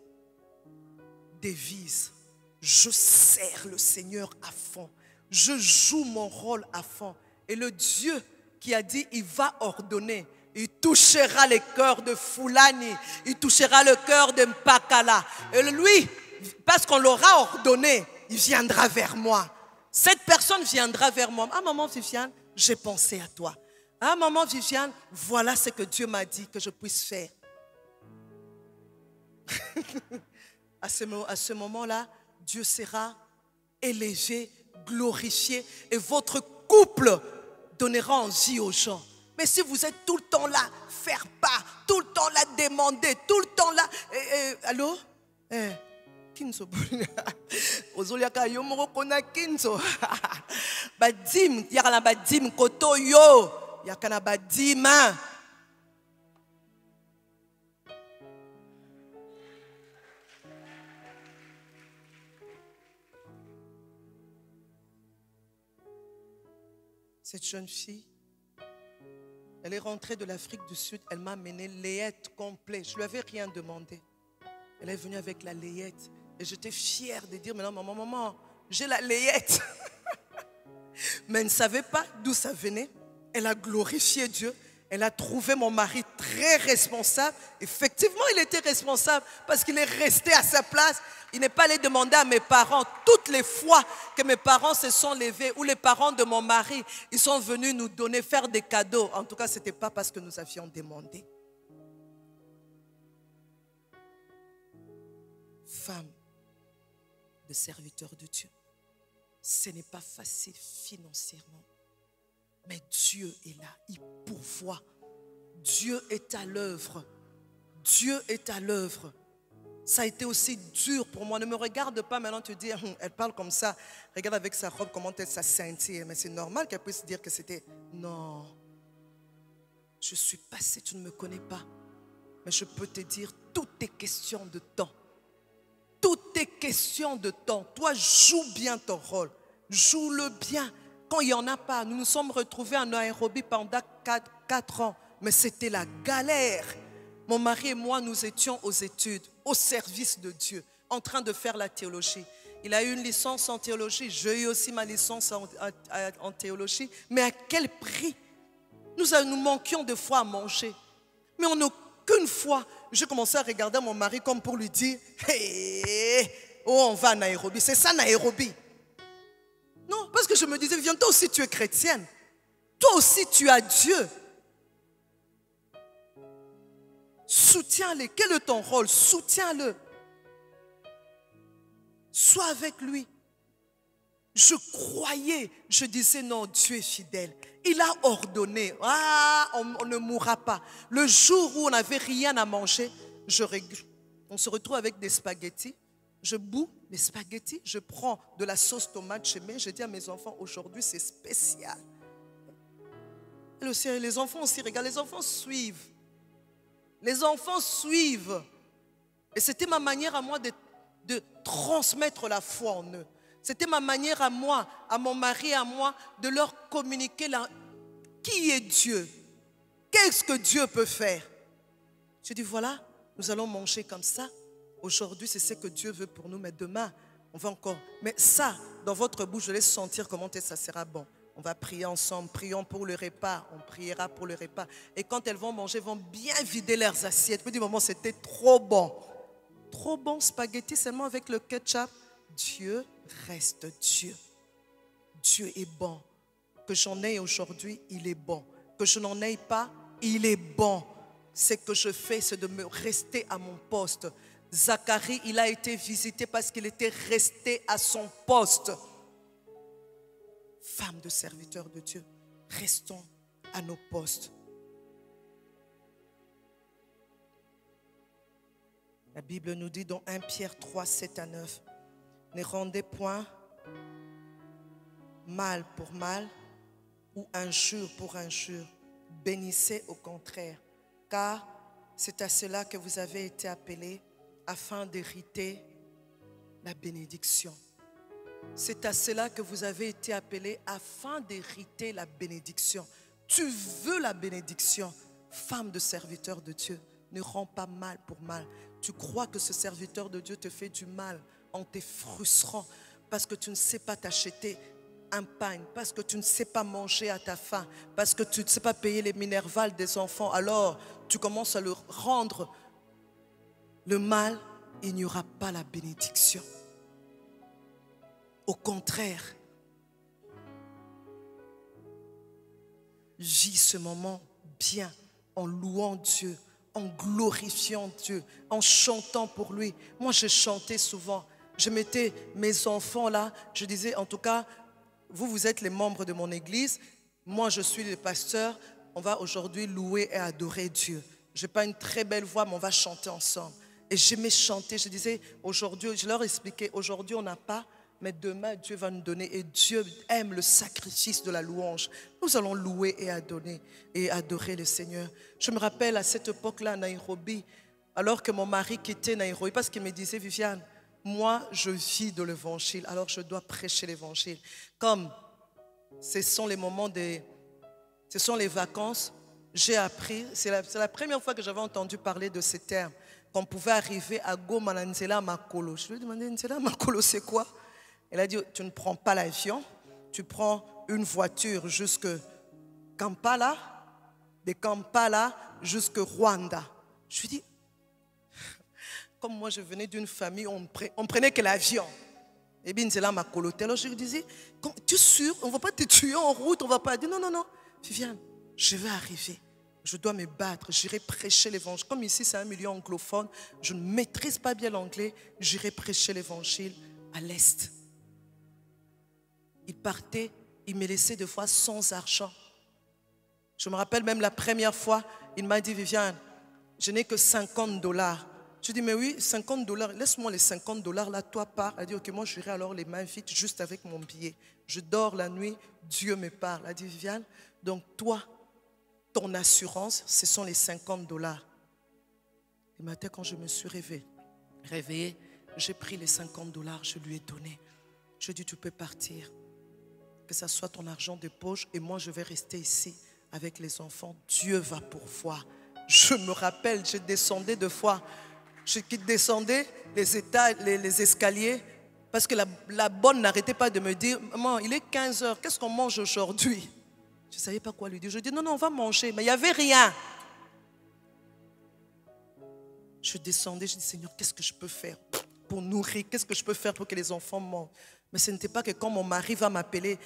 devise, je sers le Seigneur à fond. Je joue mon rôle à fond. Et le Dieu qui a dit, il va ordonner. Il touchera les cœurs de Fulani. Il touchera le cœur de Mpakala. Et lui, parce qu'on l'aura ordonné, il viendra vers moi. Cette personne viendra vers moi. Ah, maman Viviane, j'ai pensé à toi. Ah, maman Viviane, voilà ce que Dieu m'a dit que je puisse faire. À ce moment-là, Dieu sera élevé, glorifié et votre couple donnera envie aux gens. Mais si vous êtes tout le temps là, faire part, tout le temps là, demander, tout le temps là, allô? Kinzo. Ozoliaka yo moko kona kinzo. Badim, yakana badim koto yo, yakana badima. Cette jeune fille, elle est rentrée de l'Afrique du Sud, elle m'a amené layette complet. Je ne lui avais rien demandé. Elle est venue avec la layette. Et j'étais fière de dire, maintenant, maman, j'ai la layette. Mais elle ne savait pas d'où ça venait. Elle a glorifié Dieu. Elle a trouvé mon mari très responsable. Effectivement, il était responsable parce qu'il est resté à sa place. Il n'est pas allé demander à mes parents. Toutes les fois que mes parents se sont levés ou les parents de mon mari, ils sont venus nous donner, faire des cadeaux. En tout cas, ce n'était pas parce que nous avions demandé. Femme de serviteur de Dieu, ce n'est pas facile financièrement. Mais Dieu est là, il pourvoit. Dieu est à l'œuvre. Dieu est à l'œuvre. Ça a été aussi dur pour moi. Ne me regarde pas maintenant te dire, elle parle comme ça. Regarde avec sa robe comment elle s'est sentie. Mais c'est normal qu'elle puisse dire que c'était... Non. Je suis passée, tu ne me connais pas. Mais je peux te dire, tout est question de temps. Tout est question de temps. Toi, joue bien ton rôle. Joue-le bien. Quand il n'y en a pas, nous nous sommes retrouvés en Nairobi pendant 4 ans. Mais c'était la galère. Mon mari et moi, nous étions aux études, au service de Dieu, en train de faire la théologie. Il a eu une licence en théologie. J'ai eu aussi ma licence en théologie. Mais à quel prix? Nous manquions de fois à manger. Mais en aucune fois, j'ai commencé à regarder mon mari comme pour lui dire, hey, oh, on va à Nairobi. C'est ça, Nairobi. Non, parce que je me disais, viens, toi aussi tu es chrétienne. Toi aussi tu as Dieu. Soutiens-le. Quel est ton rôle? Soutiens-le. Sois avec lui. Je croyais, je disais non, Dieu est fidèle. Il a ordonné. Ah, on ne mourra pas. Le jour où on n'avait rien à manger, on se retrouve avec des spaghettis. Je boue les spaghettis, je prends de la sauce tomate chez moi. Je dis à mes enfants, aujourd'hui c'est spécial. Et aussi, les enfants aussi, regarde, les enfants suivent. Les enfants suivent. Et c'était ma manière à moi de transmettre la foi en eux. C'était ma manière à moi, à mon mari, à moi, de leur communiquer qui est Dieu. Qu'est-ce que Dieu peut faire? Je dis voilà, nous allons manger comme ça. Aujourd'hui, c'est ce que Dieu veut pour nous, mais demain, on va encore. Mais ça, dans votre bouche, je laisse sentir comment ça sera bon. On va prier ensemble, prions pour le repas, on priera pour le repas. Et quand elles vont manger, elles vont bien vider leurs assiettes. Puis du moment, c'était trop bon. Trop bon, spaghetti seulement avec le ketchup. Dieu reste Dieu. Dieu est bon. Que j'en ai aujourd'hui, il est bon. Que je n'en ai pas, il est bon. Ce que je fais, c'est de me rester à mon poste. Zacharie, il a été visité parce qu'il était resté à son poste. Femme de serviteur de Dieu, restons à nos postes. La Bible nous dit dans 1 Pierre 3, 7 à 9, ne rendez point mal pour mal ou injure pour injure. Bénissez au contraire, car c'est à cela que vous avez été appelés afin d'hériter la bénédiction. C'est à cela que vous avez été appelés afin d'hériter la bénédiction. Tu veux la bénédiction, femme de serviteur de Dieu. Ne rends pas mal pour mal. tu crois que ce serviteur de Dieu te fait du mal en te frustrant parce que tu ne sais pas t'acheter un pain, parce que tu ne sais pas manger à ta faim, parce que tu ne sais pas payer les minervales des enfants, alors tu commences à leur rendre le mal, il n'y aura pas la bénédiction. Au contraire, vis ce moment bien en louant Dieu, en glorifiant Dieu, en chantant pour lui. Moi, je chantais souvent. Je mettais mes enfants là, je disais, en tout cas, vous êtes les membres de mon église, moi je suis le pasteur, on va aujourd'hui louer et adorer Dieu. Je n'ai pas une très belle voix, mais on va chanter ensemble. Et j'aimais chanter, je disais, aujourd'hui, je leur expliquais, aujourd'hui on n'a pas, mais demain Dieu va nous donner. Et Dieu aime le sacrifice de la louange. Nous allons louer et adorer le Seigneur. Je me rappelle à cette époque-là à Nairobi, alors que mon mari quittait Nairobi, parce qu'il me disait, Viviane, moi, je vis de l'évangile, alors je dois prêcher l'évangile. Comme ce sont les moments ce sont les vacances, j'ai appris, c'est la première fois que j'avais entendu parler de ces termes, qu'on pouvait arriver à Goma, Nzela Makolo. Je lui ai demandé, Nzela Makolo, c'est quoi? Elle a dit, tu ne prends pas l'avion, tu prends une voiture jusque Kampala, de Kampala jusque Rwanda. Je lui ai dit, comme moi je venais d'une famille, on prenait que l'avion. Et bien c'est là ma colotte. Alors je lui disais, tu es sûr, on ne va pas te tuer en route, on ne va pas dire non, Viviane, je vais arriver, je dois me battre, j'irai prêcher l'évangile. Comme ici c'est un milieu anglophone, je ne maîtrise pas bien l'anglais, j'irai prêcher l'évangile à l'Est. Il partait, il me laissait des fois sans argent. Je me rappelle même la première fois, il m'a dit, Viviane, je n'ai que $50. Je dis, mais oui, $50, laisse-moi les $50 là, toi pars. Elle dit, ok, moi j'irai alors les mains vides juste avec mon billet. Je dors la nuit, Dieu me parle. Elle dit, Viviane, donc toi, ton assurance, ce sont les $50. Le matin, quand je me suis réveillée, j'ai pris les $50, je lui ai donné. Je lui ai dit, tu peux partir, que ça soit ton argent de poche et moi je vais rester ici avec les enfants. Dieu va pourvoir. Je me rappelle, je descendais deux fois. Je descendais les escaliers parce que la bonne n'arrêtait pas de me dire, maman, il est 15h, qu'est-ce qu'on mange aujourd'hui? Je ne savais pas quoi lui dire. Je dis, non, on va manger. Mais il n'y avait rien. Je descendais, je dis, Seigneur, qu'est-ce que je peux faire pour nourrir? Qu'est-ce que je peux faire pour que les enfants mangent? Mais ce n'était pas que quand mon mari va m'appeler,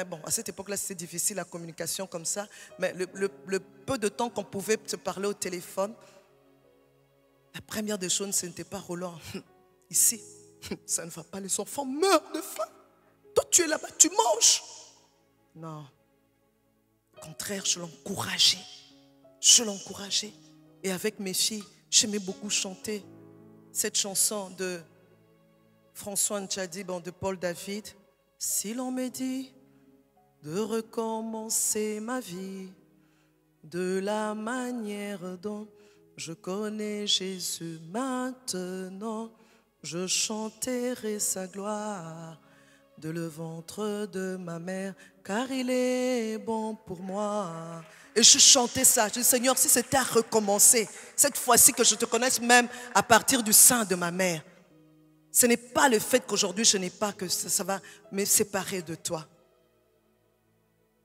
bon, à cette époque-là, c'était difficile la communication comme ça, mais le peu de temps qu'on pouvait se parler au téléphone, la première des choses, ce n'était pas Roland. Ici, ça ne va pas, les enfants meurent de faim. Toi, tu es là-bas, tu manges. Non. Au contraire, je l'encourageais. Je l'encourageais. Et avec mes filles, j'aimais beaucoup chanter cette chanson de François Ntchadi, de Paul David. Si l'on me dit de recommencer ma vie de la manière dont je connais Jésus maintenant, je chanterai sa gloire de le ventre de ma mère, car il est bon pour moi. Et je chantais ça. Je dis, Seigneur, si c'était à recommencer, cette fois-ci que je te connaisse même à partir du sein de ma mère, ce n'est pas le fait qu'aujourd'hui je n'ai pas, que ça va me séparer de toi.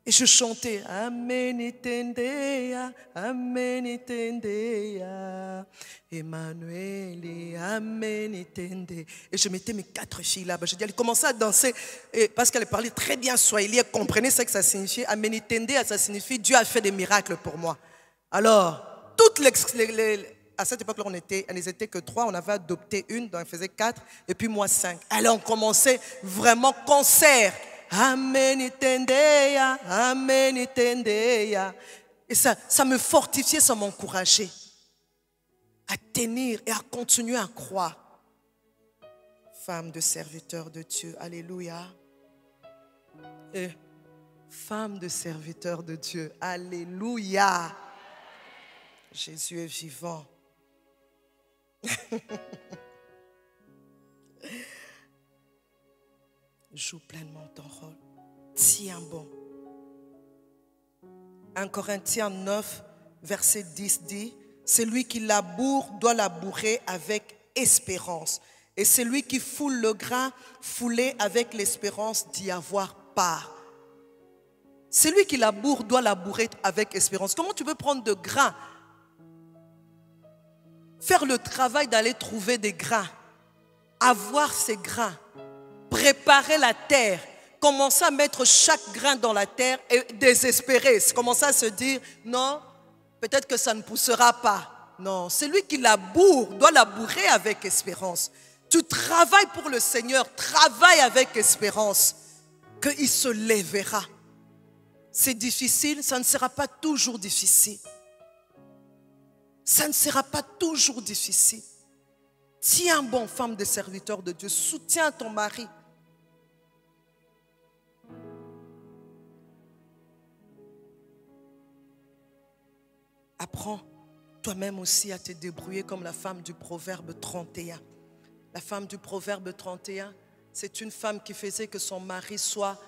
Et je chantais Amen itendea, Amen itendea, Emmanuel, Amen itende. Et je mettais mes 4 filles là-bas. Je dis, elle commençait à danser et parce qu'elle parlait très bien swahili, elle comprenait ce que ça signifiait. Amen itendea, ça signifie Dieu a fait des miracles pour moi. Alors, toutes à cette époque-là, elles n'étaient que 3, on avait adopté une, donc elle faisait 4, et puis moi 5. Alors on commençait vraiment concert. Amen itendea, Amen itendea. Et ça me fortifiait, ça m'encourageait à tenir et à continuer à croire. Femme de serviteur de Dieu, alléluia. Et femme de serviteur de Dieu, alléluia. Jésus est vivant. Joue pleinement ton rôle. Tiens bon. 1 Corinthiens 9, verset 10 dit, Celui qui laboure doit labourer avec espérance. Et celui qui foule le grain, fouler avec l'espérance d'y avoir part. Celui qui laboure doit labourer avec espérance. Comment tu peux prendre de grains, faire le travail d'aller trouver des grains, avoir ces grains, préparer la terre, commencer à mettre chaque grain dans la terre et désespérer, commencer à se dire non, peut-être que ça ne poussera pas. Non, celui qui laboure doit labourer avec espérance. Tu travailles pour le Seigneur, travaille avec espérance qu'il se lèvera. C'est difficile, ça ne sera pas toujours difficile. Ça ne sera pas toujours difficile. Tiens bon, femme de serviteur de Dieu, soutiens ton mari. Apprends toi-même aussi à te débrouiller comme la femme du Proverbe 31. La femme du Proverbe 31, c'est une femme qui faisait que son mari soit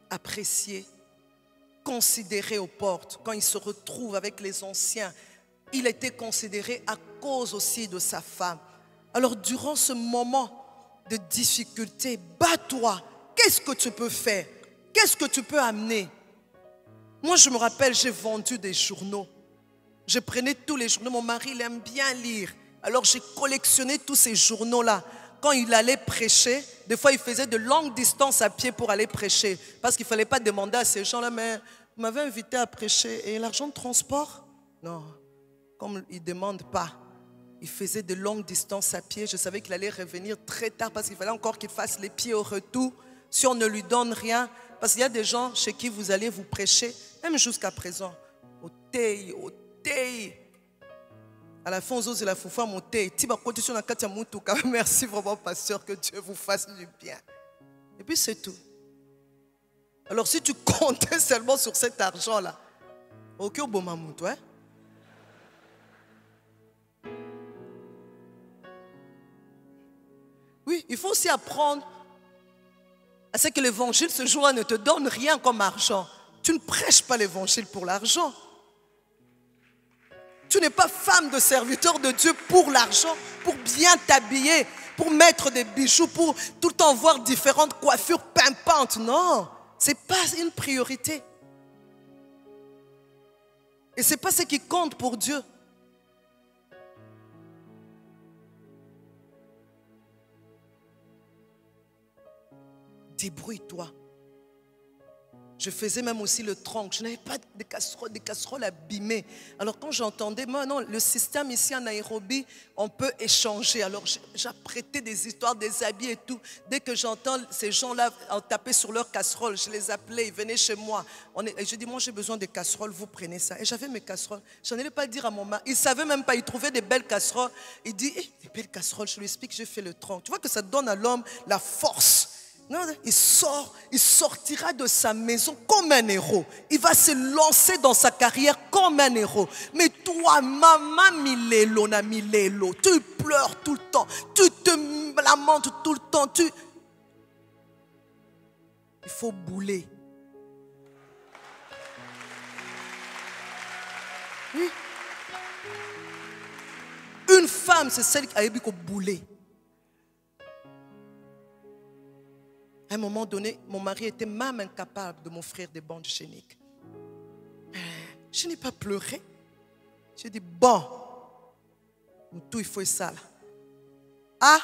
apprécié, considéré aux portes. Quand il se retrouve avec les anciens, il était considéré à cause aussi de sa femme. Alors durant ce moment de difficulté, bats-toi. Qu'est-ce que tu peux faire? Qu'est-ce que tu peux amener? Moi, je me rappelle, j'ai vendu des journaux. Je prenais tous les journaux. Mon mari, il aime bien lire. Alors, j'ai collectionné tous ces journaux-là. Quand il allait prêcher, des fois, il faisait de longues distances à pied pour aller prêcher. Parce qu'il ne fallait pas demander à ces gens-là, mais vous m'avez invité à prêcher. Et l'argent de transport? Non. Comme il ne demande pas, il faisait de longues distances à pied. Je savais qu'il allait revenir très tard parce qu'il fallait encore qu'il fasse les pieds au retour. Si on ne lui donne rien, parce qu'il y a des gens chez qui vous allez vous prêcher, même jusqu'à présent, au thé. À la fin, on ose la foufa mon thé. Merci vraiment, pasteur, que Dieu vous fasse du bien. Et puis c'est tout. Alors si tu comptais seulement sur cet argent-là, ok, au bon mamout, ouais. Oui, il faut aussi apprendre à ce que l'évangile ce jour-là ne te donne rien comme argent. Tu ne prêches pas l'évangile pour l'argent. Tu n'es pas femme de serviteur de Dieu pour l'argent, pour bien t'habiller, pour mettre des bijoux, pour tout le temps voir différentes coiffures pimpantes. Non, ce n'est pas une priorité. Et ce n'est pas ce qui compte pour Dieu. Débrouille-toi. Je faisais même aussi le tronc. Je n'avais pas de casseroles abîmées. Alors quand j'entendais, moi non, le système ici en Nairobi, on peut échanger. Alors j'apprêtais des histoires, des habits et tout. Dès que j'entends ces gens-là taper sur leurs casseroles, je les appelais, ils venaient chez moi. Et je dis, moi j'ai besoin de casseroles, vous prenez ça. Et j'avais mes casseroles. Je n'allais pas dire à mon mari. Il ne savait même pas, il trouvait des belles casseroles. Il dit, des belles casseroles, je lui explique, j'ai fait le tronc. Tu vois que ça donne à l'homme la force. Non, il sortira de sa maison comme un héros. Il va se lancer dans sa carrière comme un héros. Mais toi, maman Milelo, tu pleures tout le temps. Tu te lamentes tout le temps. Il faut bouler. Oui. Une femme, c'est celle qui a eu bouler. À un moment donné, mon mari était même incapable de m'offrir des bandes chéniques. Je n'ai pas pleuré. J'ai dit, bon, tout il faut ça là. Ah,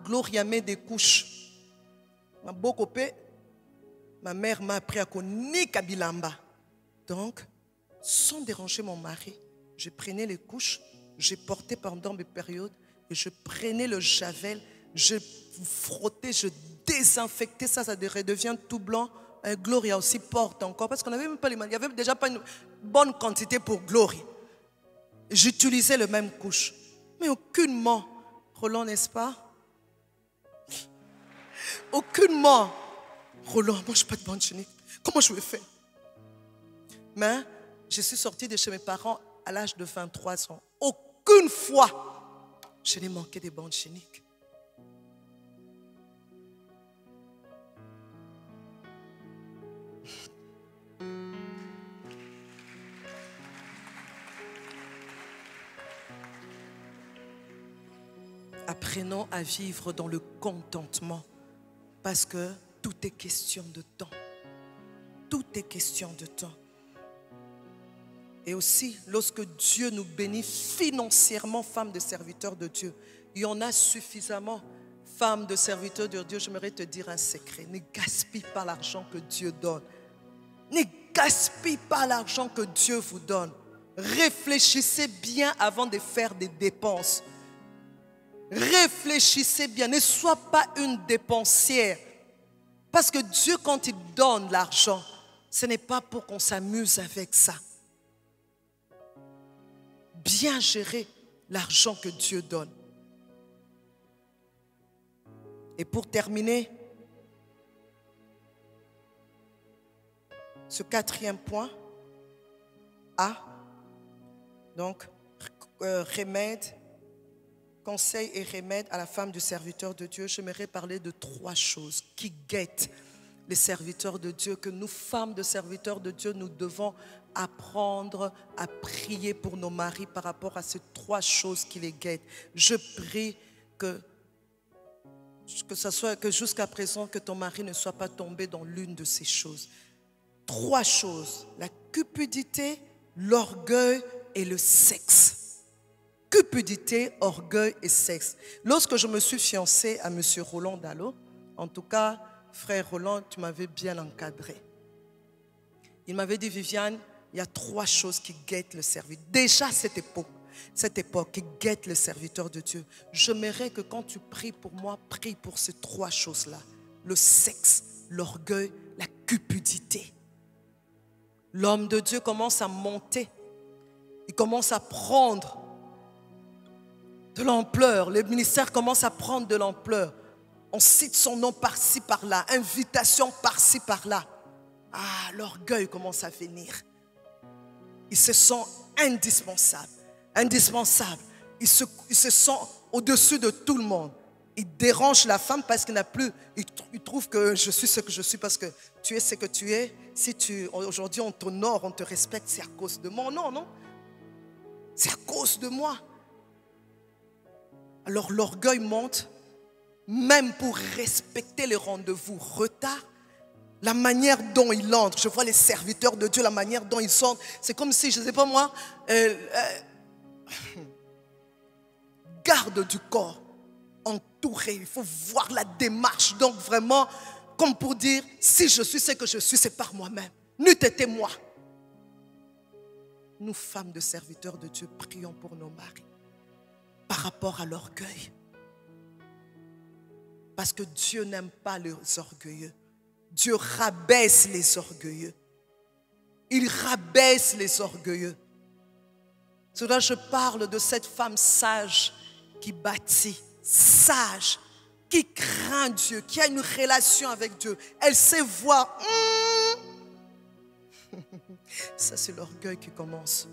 Gloria met des couches. Ma mère m'a appris à connaître Kabilamba. Donc, sans déranger mon mari, je prenais les couches, je portais pendant mes périodes, et je prenais le javel, je frottais, je désinfecter ça redevient tout blanc. Gloria aussi porte encore parce qu'on n'avait même pas les mains. Il n'y avait déjà pas une bonne quantité pour Gloria. J'utilisais le même couche. Mais aucunement, Roland, n'est-ce pas? Aucunement. Roland, moi je n'ai pas de bande chénique. Comment je vais faire? Mais je suis sortie de chez mes parents à l'âge de 23 ans. Aucune fois, je n'ai manqué des bandes chéniques. Apprenons à vivre dans le contentement parce que tout est question de temps. Tout est question de temps. Et aussi, lorsque Dieu nous bénit financièrement, femmes de serviteurs de Dieu, il y en a suffisamment. Femmes de serviteurs de Dieu, j'aimerais te dire un secret. Ne gaspille pas l'argent que Dieu donne. Ne gaspille pas l'argent que Dieu vous donne. Réfléchissez bien avant de faire des dépenses. Réfléchissez bien. Ne sois pas une dépensière. Parce que Dieu, quand il donne l'argent, ce n'est pas pour qu'on s'amuse avec ça. Bien gérer l'argent que Dieu donne. Et pour terminer, ce quatrième point, A, donc remède, conseil et remède à la femme du serviteur de Dieu, j'aimerais parler de 3 choses qui guettent les serviteurs de Dieu, que nous, femmes de serviteurs de Dieu, nous devons apprendre à prier pour nos maris par rapport à ces 3 choses qui les guettent. Je prie que jusqu'à présent, que ton mari ne soit pas tombé dans l'une de ces choses. 3 choses, la cupidité, l'orgueil et le sexe. Cupidité, orgueil et sexe. Lorsque je me suis fiancée à M. Roland Dallot, en tout cas, frère Roland, tu m'avais bien encadré. Il m'avait dit, Viviane, il y a 3 choses qui guettent le serviteur. Déjà cette époque qui guette le serviteur de Dieu. J'aimerais que quand tu pries pour moi, prie pour ces 3 choses-là. Le sexe, l'orgueil, la cupidité. L'homme de Dieu commence à monter. Il commence à prendre de l'ampleur. Le ministère commence à prendre de l'ampleur. On cite son nom par-ci, par-là. Invitation par-ci, par-là. Ah, l'orgueil commence à venir. Il se sent indispensable. Indispensable. Il se sent au-dessus de tout le monde. Il dérange la femme parce qu'il n'a plus. Il trouve que je suis ce que je suis parce que tu es ce que tu es. Si aujourd'hui on t'honore, on te respecte, c'est à cause de moi. Non, non. C'est à cause de moi. Alors l'orgueil monte, même pour respecter les rendez-vous. Retard. La manière dont il entre. Je vois les serviteurs de Dieu, la manière dont ils sont. C'est comme si, je ne sais pas moi, garde du corps, entouré. Il faut voir la démarche. Donc vraiment, comme pour dire, si je suis ce que je suis, c'est par moi-même. N'eût été moi. Nous, femmes de serviteurs de Dieu, prions pour nos maris par rapport à l'orgueil. Parce que Dieu n'aime pas les orgueilleux. Dieu rabaisse les orgueilleux. Il rabaisse les orgueilleux. C'est là que je parle de cette femme sage qui bâtit, sage, qui craint Dieu, qui a une relation avec Dieu. Elle sait voir. Ça, c'est l'orgueil qui commence.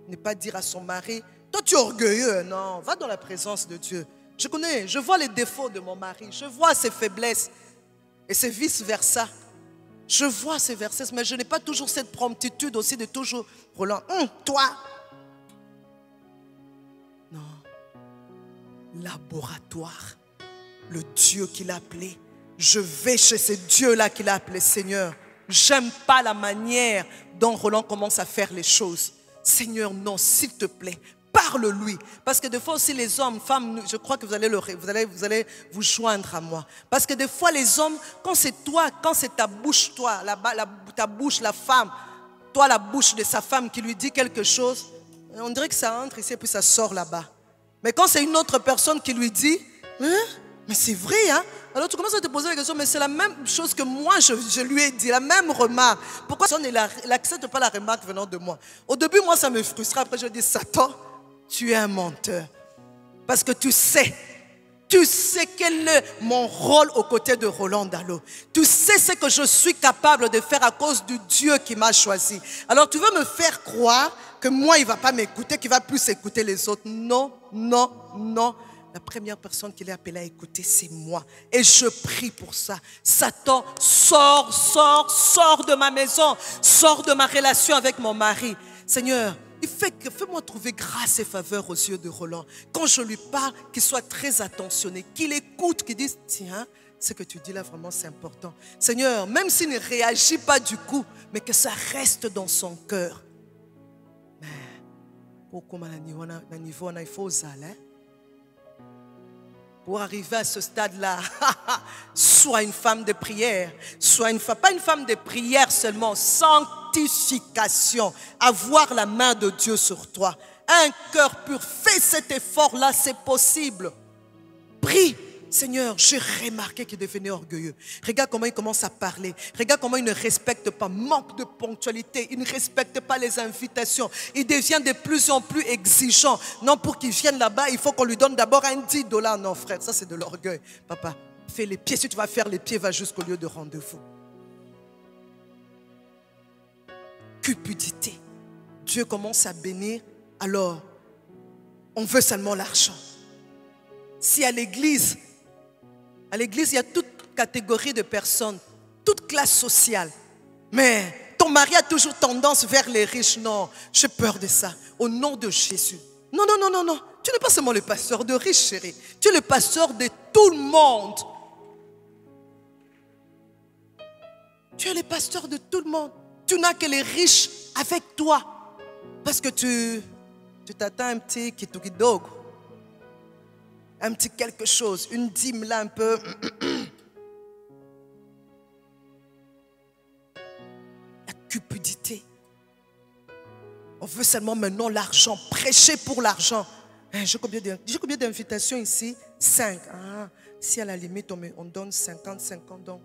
Ne pas dire à son mari, toi tu es orgueilleux. Non, va dans la présence de Dieu. Je vois les défauts de mon mari, je vois ses faiblesses. Et c'est vice-versa. Je vois ces versets, mais je n'ai pas toujours cette promptitude aussi de toujours, Roland, toi. Non. Laboratoire. Le Dieu qu'il a appelé. Je vais chez ce Dieu-là qu'il a appelé Seigneur. J'aime pas la manière dont Roland commence à faire les choses. Seigneur, non, s'il te plaît. Parle-lui. Parce que des fois aussi les hommes, femmes, je crois que vous allez vous joindre à moi. Parce que des fois les hommes, quand c'est toi, quand c'est ta bouche, toi, ta bouche, la femme, toi la bouche de sa femme qui lui dit quelque chose, on dirait que ça entre ici et puis ça sort là-bas. Mais quand c'est une autre personne qui lui dit, mais c'est vrai, hein? Alors tu commences à te poser la question, mais c'est la même chose que moi je lui ai dit, la même remarque. Pourquoi il n'accepte pas la remarque venant de moi? Au début, moi ça me frustrait. Après je dis, Satan, tu es un menteur. Parce que tu sais quel est mon rôle aux côtés de Roland Dallot. Tu sais ce que je suis capable de faire à cause du Dieu qui m'a choisi. Alors tu veux me faire croire que moi il ne va pas m'écouter, qu'il va plus écouter les autres. Non, non, non. La première personne qu'il est appelé à écouter, c'est moi. Et je prie pour ça. Satan, sors de ma maison. Sors de ma relation avec mon mari. Seigneur, Fais-moi trouver grâce et faveur aux yeux de Roland. Quand je lui parle, qu'il soit très attentionné, qu'il écoute, qu'il dise, tiens, ce que tu dis là, vraiment, c'est important. Seigneur, même s'il ne réagit pas du coup, mais que ça reste dans son cœur. Mais, pourquoi niveau, il faut oser, hein? Pour arriver à ce stade-là, sois une femme de prière, pas une femme de prière seulement, sanctification, avoir la main de Dieu sur toi, un cœur pur, fais cet effort-là, c'est possible. Prie. Seigneur, j'ai remarqué qu'il devenait orgueilleux. Regarde comment il commence à parler. Regarde comment il ne respecte pas, manque de ponctualité. Il ne respecte pas les invitations. Il devient de plus en plus exigeant. Non, pour qu'il vienne là-bas, il faut qu'on lui donne d'abord un $10. Non, frère, ça c'est de l'orgueil. Papa, fais les pieds. Si tu vas faire les pieds, va jusqu'au lieu de rendez-vous. Cupidité. Dieu commence à bénir. Alors, on veut seulement l'argent. Si à l'église, il y a toute catégorie de personnes, toute classe sociale. Mais ton mari a toujours tendance vers les riches. Non, j'ai peur de ça. Au nom de Jésus. Non. Tu n'es pas seulement le pasteur de riches, chérie. Tu es le pasteur de tout le monde. Tu es le pasteur de tout le monde. Tu n'as que les riches avec toi. Parce que tu t'attends un petit kitukidogo. Un petit quelque chose, une dîme là un peu. La cupidité. On veut seulement maintenant l'argent, prêcher pour l'argent. J'ai combien d'invitations ici? 5. Si à la limite on donne 50, donc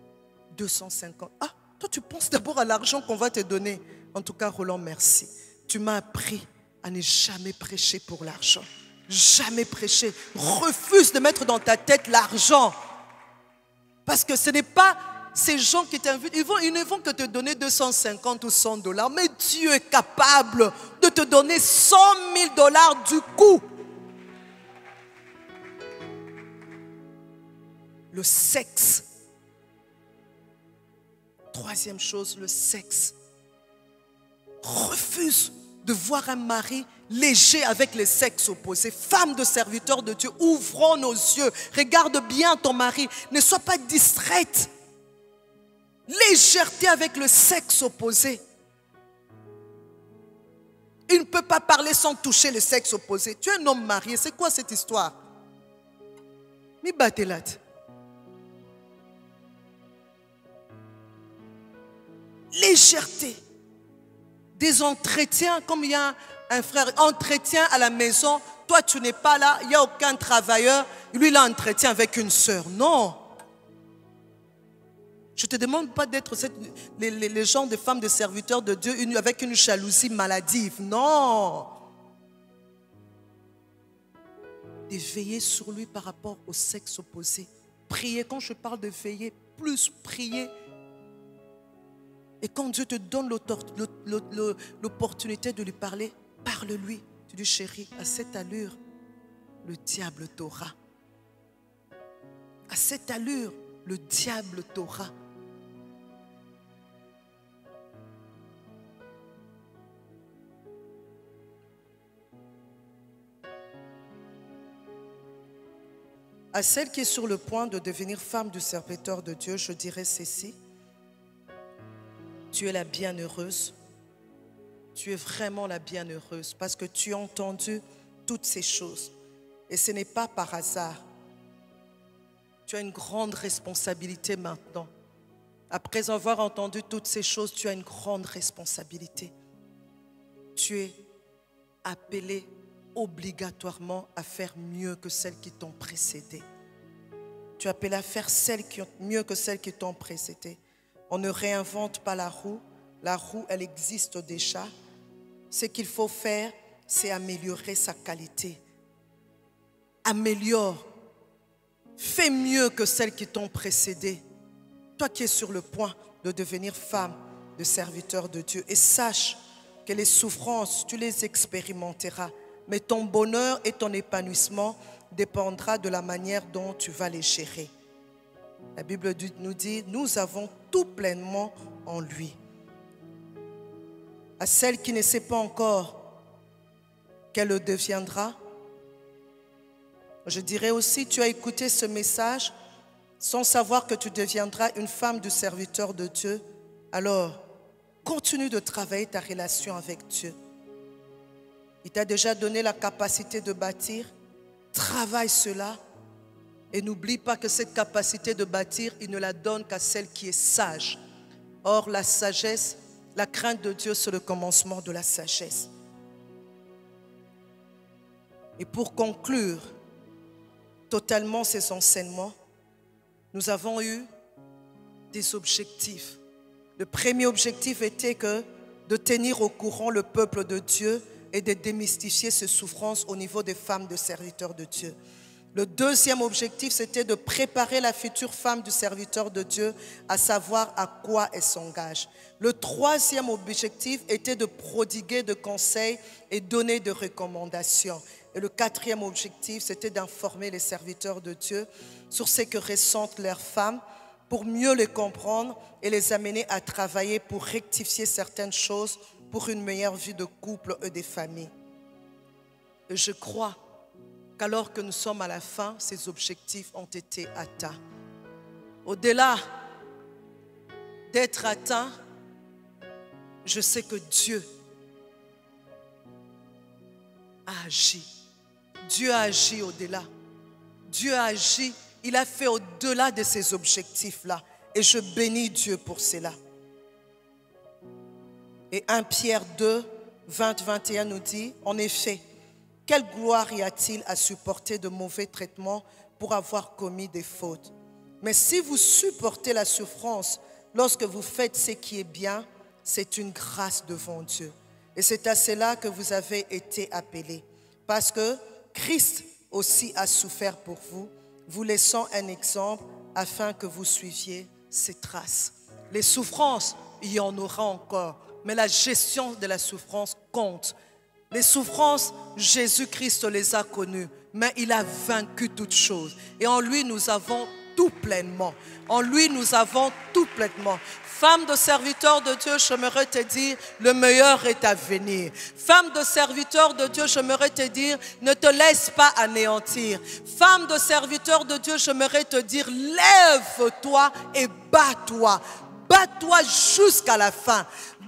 250. Ah, toi tu penses d'abord à l'argent qu'on va te donner. En tout cas, Roland, merci. Tu m'as appris à ne jamais prêcher pour l'argent. Jamais prêcher. Refuse de mettre dans ta tête l'argent. Parce que ce n'est pas ces gens qui t'invitent. Ils ne vont que te donner 250 ou $100. Mais Dieu est capable de te donner $100 000 du coup. Le sexe. Troisième chose, le sexe. Refuse de voir un mari léger avec les sexes opposés. Femme de serviteur de Dieu, ouvrons nos yeux. Regarde bien ton mari. Ne sois pas distraite. Légèreté avec le sexe opposé. Il ne peut pas parler sans toucher le sexe opposé. Tu es un homme marié. C'est quoi cette histoire? Mi batelat. Légèreté. Des entretiens, comme il y a un frère, entretien à la maison, toi tu n'es pas là, il n'y a aucun travailleur, lui il a un entretien avec une sœur. Non. Je ne te demande pas d'être les gens de femmes de serviteurs de Dieu avec une jalousie maladive. Non. De veiller sur lui par rapport au sexe opposé. Prier, quand je parle de veiller, plus prier. Et quand Dieu te donne l'opportunité de lui parler, parle-lui. Tu dis, chérie, à cette allure, le diable t'aura. À cette allure, le diable t'aura. À celle qui est sur le point de devenir femme du serviteur de Dieu, je dirais ceci. Tu es la bienheureuse. Tu es vraiment la bienheureuse parce que tu as entendu toutes ces choses. Et ce n'est pas par hasard. Tu as une grande responsabilité maintenant. Après avoir entendu toutes ces choses, tu as une grande responsabilité. Tu es appelée obligatoirement à faire mieux que celles qui t'ont précédé. Tu es appelée à faire mieux que celles qui t'ont précédé. On ne réinvente pas la roue. La roue, elle existe déjà. Ce qu'il faut faire, c'est améliorer sa qualité. Améliore. Fais mieux que celles qui t'ont précédé. Toi qui es sur le point de devenir femme de serviteur de Dieu. Et sache que les souffrances, tu les expérimenteras. Mais ton bonheur et ton épanouissement dépendra de la manière dont tu vas les gérer. La Bible nous dit, nous avons tout pleinement en lui. À celle qui ne sait pas encore qu'elle le deviendra. Je dirais aussi, tu as écouté ce message sans savoir que tu deviendras une femme du serviteur de Dieu. Alors, continue de travailler ta relation avec Dieu. Il t'a déjà donné la capacité de bâtir. Travaille cela. Et n'oublie pas que cette capacité de bâtir, il ne la donne qu'à celle qui est sage. Or, la sagesse, la crainte de Dieu, c'est le commencement de la sagesse. Et pour conclure totalement ces enseignements, nous avons eu des objectifs. Le premier objectif était de tenir au courant le peuple de Dieu et de démystifier ses souffrances au niveau des femmes de serviteurs de Dieu. Le deuxième objectif, c'était de préparer la future femme du serviteur de Dieu à savoir à quoi elle s'engage. Le troisième objectif était de prodiguer de conseils et donner de recommandations. Et le quatrième objectif, c'était d'informer les serviteurs de Dieu sur ce que ressentent leurs femmes pour mieux les comprendre et les amener à travailler pour rectifier certaines choses pour une meilleure vie de couple et des familles. Et je crois qu'alors que nous sommes à la fin, ces objectifs ont été atteints. Au-delà d'être atteints, je sais que Dieu a agi. Dieu a agi au-delà. Dieu a agi. Il a fait au-delà de ces objectifs-là. Et je bénis Dieu pour cela. Et 1 Pierre 2, 20-21 nous dit, en effet, quelle gloire y a-t-il à supporter de mauvais traitements pour avoir commis des fautes? Mais si vous supportez la souffrance lorsque vous faites ce qui est bien, c'est une grâce devant Dieu. Et c'est à cela que vous avez été appelés. Parce que Christ aussi a souffert pour vous, vous laissant un exemple afin que vous suiviez ses traces. Les souffrances, il y en aura encore, mais la gestion de la souffrance compte. Les souffrances, Jésus-Christ les a connues, mais il a vaincu toutes choses. Et en lui, nous avons tout pleinement. En lui, nous avons tout pleinement. Femme de serviteur de Dieu, j'aimerais te dire, le meilleur est à venir. Femme de serviteur de Dieu, j'aimerais te dire, ne te laisse pas anéantir. Femme de serviteur de Dieu, j'aimerais te dire, lève-toi et bats-toi. Bats-toi jusqu'à la fin.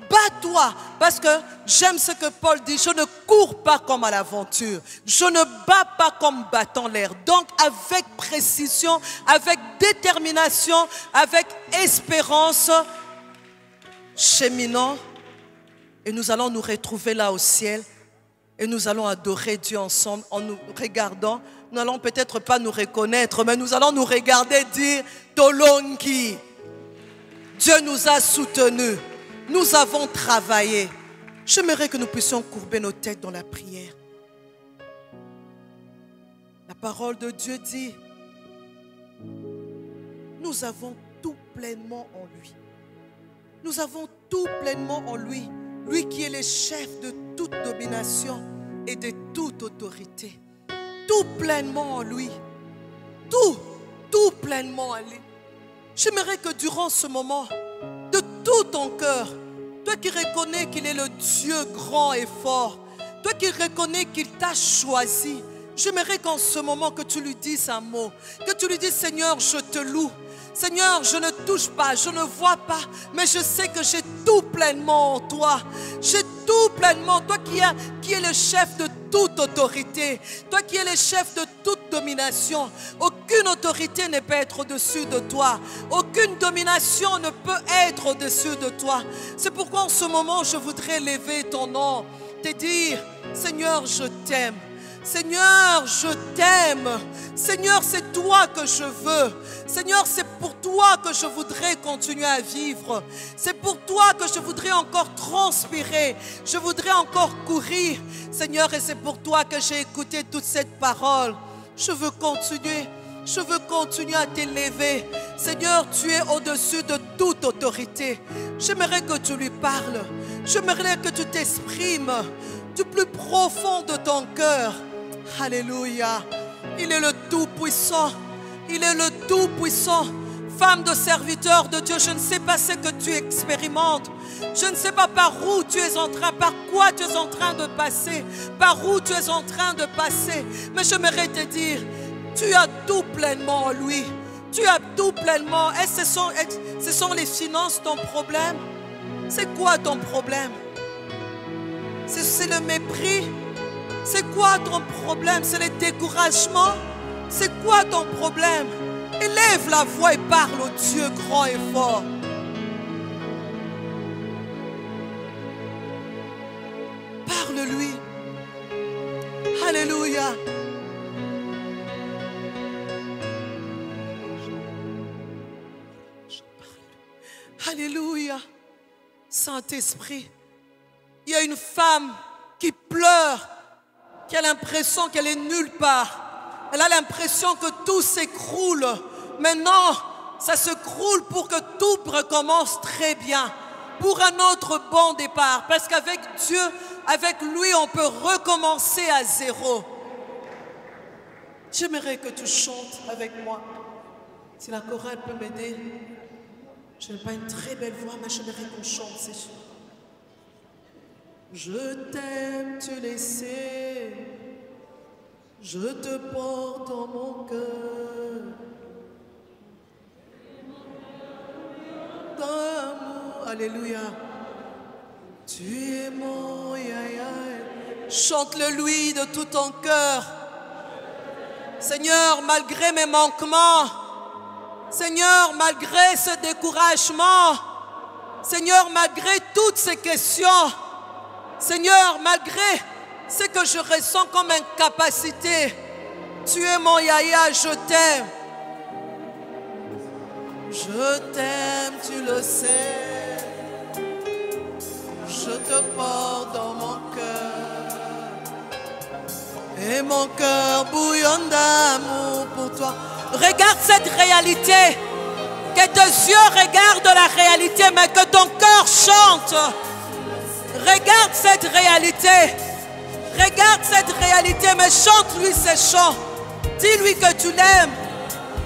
Bats-toi, parce que j'aime ce que Paul dit, je ne cours pas comme à l'aventure, je ne bats pas comme battant l'air. Donc avec précision, avec détermination, avec espérance, cheminons, et nous allons nous retrouver là au ciel, et nous allons adorer Dieu ensemble en nous regardant. Nous n'allons peut-être pas nous reconnaître, mais nous allons nous regarder dire, Tolongi, Dieu nous a soutenus. Nous avons travaillé. J'aimerais que nous puissions courber nos têtes dans la prière. La parole de Dieu dit, nous avons tout pleinement en lui. Nous avons tout pleinement en lui. Lui qui est le chef de toute domination et de toute autorité. Tout pleinement en lui. Tout pleinement en lui. J'aimerais que durant ce moment, de tout ton cœur, toi qui reconnais qu'il est le Dieu grand et fort, toi qui reconnais qu'il t'a choisi, j'aimerais qu'en ce moment que tu lui dises un mot, que tu lui dises, Seigneur, je te loue. Seigneur, je ne touche pas, je ne vois pas, mais je sais que j'ai tout pleinement en toi. J'ai tout pleinement, toi qui es le chef de toute autorité, toi qui es le chef de toute domination. Aucune autorité ne peut être au-dessus de toi. Aucune domination ne peut être au-dessus de toi. C'est pourquoi en ce moment, je voudrais lever ton nom, te dire, Seigneur, je t'aime. Seigneur, je t'aime. Seigneur, c'est toi que je veux. Seigneur, c'est pour toi que je voudrais continuer à vivre. C'est pour toi que je voudrais encore transpirer. Je voudrais encore courir. Seigneur, et c'est pour toi que j'ai écouté toute cette parole. Je veux continuer. Je veux continuer à t'élever. Seigneur, tu es au-dessus de toute autorité. J'aimerais que tu lui parles. J'aimerais que tu t'exprimes du plus profond de ton cœur. Alléluia. Il est le Tout-Puissant. Il est le Tout-Puissant. Femme de serviteur de Dieu, je ne sais pas ce que tu expérimentes. Je ne sais pas par où tu es en train, par quoi tu es en train de passer, par où tu es en train de passer. Mais j'aimerais te dire, tu as tout pleinement en lui. Tu as tout pleinement. Et ce sont les finances ton problème? C'est quoi ton problème? C'est le mépris? C'est quoi ton problème? C'est le découragement? C'est quoi ton problème? Élève la voix et parle au Dieu grand et fort. Parle-lui. Alléluia. Alléluia. Saint-Esprit, il y a une femme qui pleure, qui a l'impression qu'elle est nulle part. Elle a l'impression que tout s'écroule. Mais non, ça s'écroule pour que tout recommence très bien. Pour un autre bon départ. Parce qu'avec Dieu, avec lui, on peut recommencer à zéro. J'aimerais que tu chantes avec moi. Si la chorale peut m'aider. Je n'ai pas une très belle voix, mais j'aimerais qu'on chante, c'est sûr. Je t'aime, tu le sais. Je te porte dans mon cœur. D'amour, alléluia. Tu es mon yaya. Chante-le-lui de tout ton cœur. Seigneur, malgré mes manquements, Seigneur, malgré ce découragement, Seigneur, malgré toutes ces questions, Seigneur, malgré ce que je ressens comme incapacité, tu es mon yaya, je t'aime. Je t'aime, tu le sais. Je te porte dans mon cœur. Et mon cœur bouillonne d'amour pour toi. Regarde cette réalité. Que tes yeux regardent la réalité, mais que ton cœur chante. Regarde cette réalité. Regarde cette réalité, mais chante-lui ces chants. Dis-lui que tu l'aimes.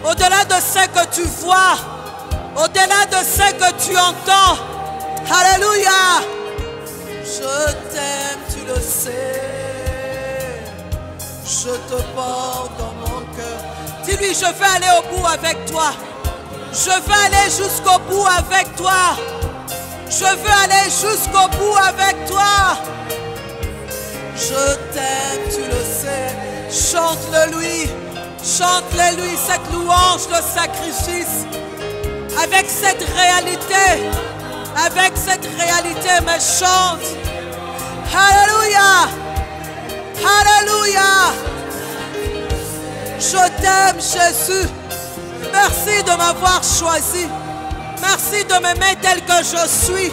Au-delà de ce que tu vois, au-delà de ce que tu entends. Alléluia. Je t'aime, tu le sais. Je te porte dans mon cœur. Dis-lui, je veux aller au bout avec toi. Je veux aller jusqu'au bout avec toi. Je veux aller jusqu'au bout avec toi. Je t'aime, tu le sais. Chante-le-lui. Chante-le-lui cette louange, le sacrifice. Avec cette réalité. Avec cette réalité, mais chante. Alléluia. Alléluia. Je t'aime, Jésus. Merci de m'avoir choisi. Merci de m'aimer tel que je suis.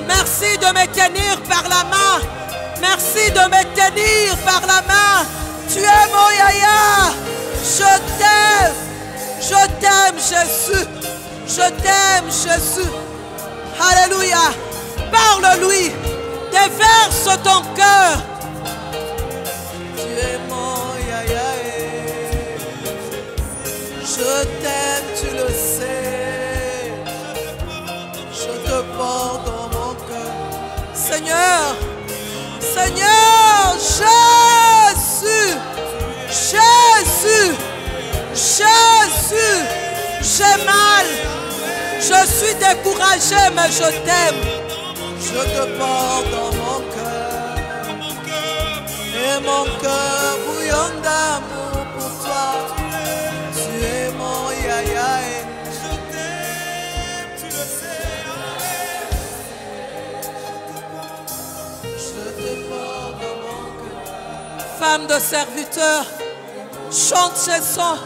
Merci de me tenir par la main. Merci de me tenir par la main. Tu es mon yaya. Je t'aime. Je t'aime, Jésus. Je t'aime, Jésus. Alléluia. Parle-lui. Déverse ton cœur. Tu es mon yaya. Je t'aime, tu le sais. Je te porte dans mon cœur. Seigneur, Seigneur, Jésus, Jésus, Jésus, j'ai mal. Je suis découragé, mais je t'aime. Je te porte dans mon cœur. Et mon cœur bouillonne d'amour pour toi. Tu es mon yaya. Je t'aime, tu le sais. Je te porte dans mon cœur. Femme de serviteur, chante ces sons.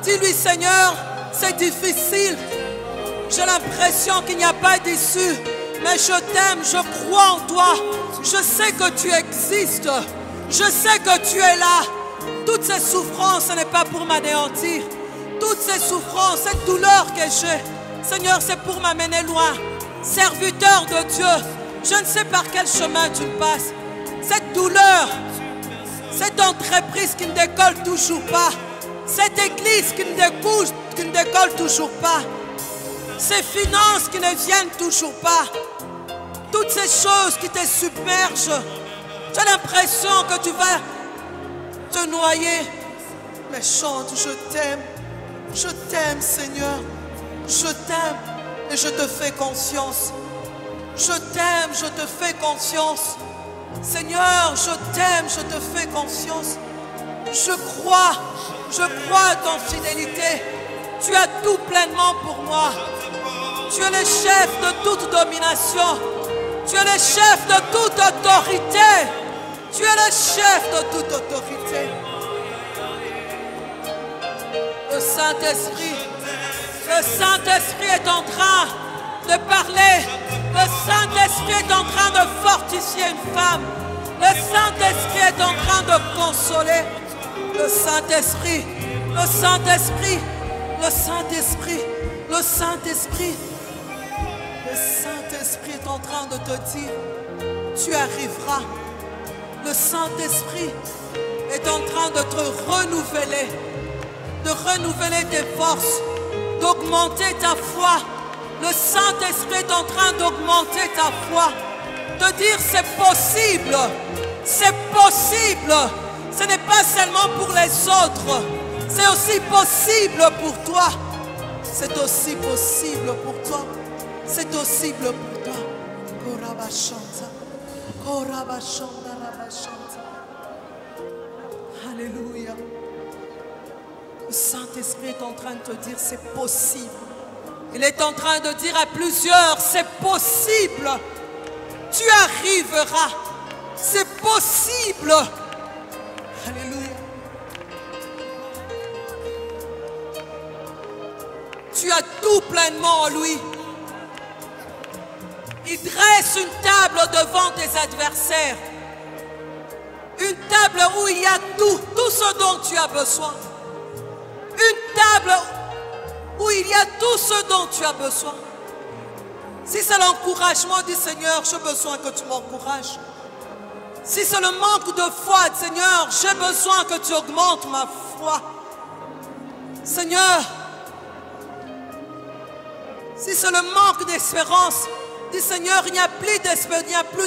Dis-lui, Seigneur, c'est difficile. J'ai l'impression qu'il n'y a pas d'issue. Mais je t'aime, je crois en toi. Je sais que tu existes. Je sais que tu es là. Toutes ces souffrances, ce n'est pas pour m'anéantir. Toutes ces souffrances, cette douleur que j'ai, Seigneur, c'est pour m'amener loin. Serviteur de Dieu, je ne sais par quel chemin tu passes. Cette douleur, cette entreprise qui ne décolle toujours pas, cette église qui ne décolle toujours pas. ces finances qui ne viennent toujours pas, toutes ces choses qui te submergent. Tu as l'impression que tu vas te noyer. Mais chante, je t'aime Seigneur, je t'aime et je te fais confiance. Je t'aime, je te fais confiance. Seigneur, je t'aime, je te fais confiance. Je crois à ton fidélité. Tu as tout pleinement pour moi. Tu es le chef de toute domination. Tu es le chef de toute autorité. Tu es le chef de toute autorité. Le Saint-Esprit est en train de parler. Le Saint-Esprit est en train de fortifier une femme. Le Saint-Esprit est en train de consoler. Le Saint-Esprit, le Saint-Esprit, le Saint-Esprit, le Saint-Esprit. Le Saint-Esprit est en train de te dire, tu arriveras. Le Saint-Esprit est en train de te renouveler tes forces, d'augmenter ta foi. Le Saint-Esprit est en train d'augmenter ta foi, de dire c'est possible, c'est possible. Ce n'est pas seulement pour les autres, c'est aussi possible pour toi. C'est aussi possible pour toi. C'est possible pour toi. Alléluia. Le Saint-Esprit est en train de te dire c'est possible. Il est en train de dire à plusieurs c'est possible. Tu arriveras. C'est possible. Alléluia. Tu as tout pleinement en lui. Il dresse une table devant tes adversaires. Une table où il y a tout ce dont tu as besoin. Une table où il y a tout ce dont tu as besoin. Si c'est l'encouragement, dis Seigneur, j'ai besoin que tu m'encourages. Si c'est le manque de foi, Seigneur, j'ai besoin que tu augmentes ma foi. Seigneur, si c'est le manque d'espérance, dis Seigneur, il n'y a plus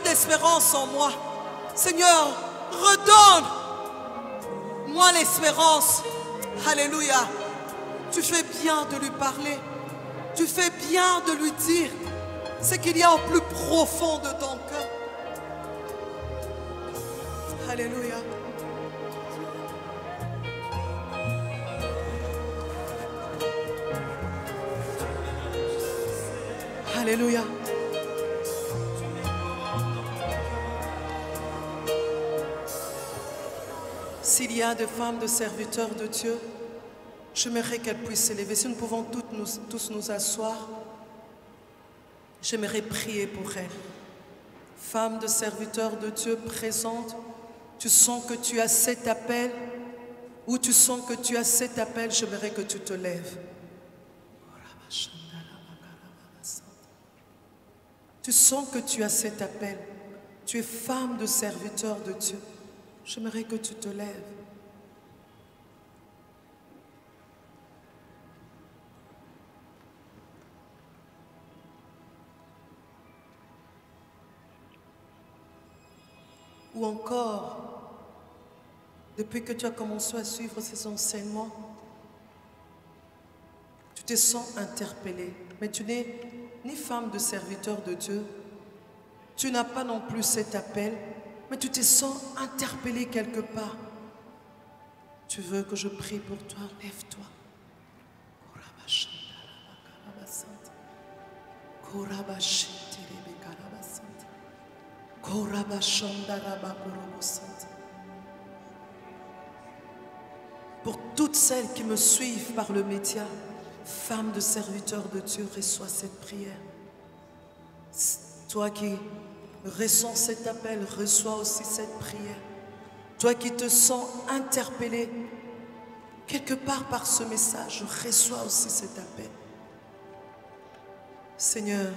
d'espérance en moi. Seigneur, redonne-moi l'espérance. Alléluia. Tu fais bien de lui parler. Tu fais bien de lui dire ce qu'il y a au plus profond de ton cœur. Alléluia. Alléluia. S'il y a des femmes de serviteurs de Dieu, j'aimerais qu'elles puissent s'élever. Si nous pouvons tous nous asseoir, j'aimerais prier pour elles. Femmes de serviteurs de Dieu présentes, tu sens que tu as cet appel, ou tu sens que tu as cet appel, j'aimerais que tu te lèves. Tu sens que tu as cet appel. Tu es femme de serviteur de Dieu. J'aimerais que tu te lèves. Ou encore, depuis que tu as commencé à suivre ces enseignements, tu te sens interpellée, mais tu n'es ni femme de serviteur de Dieu, tu n'as pas non plus cet appel, mais tu te sens interpellée quelque part. Tu veux que je prie pour toi? Lève-toi. Pour toutes celles qui me suivent par le média, femme de serviteur de Dieu, reçois cette prière. Toi qui ressens cet appel, reçois aussi cette prière. Toi qui te sens interpellé quelque part par ce message, reçois aussi cet appel. Seigneur,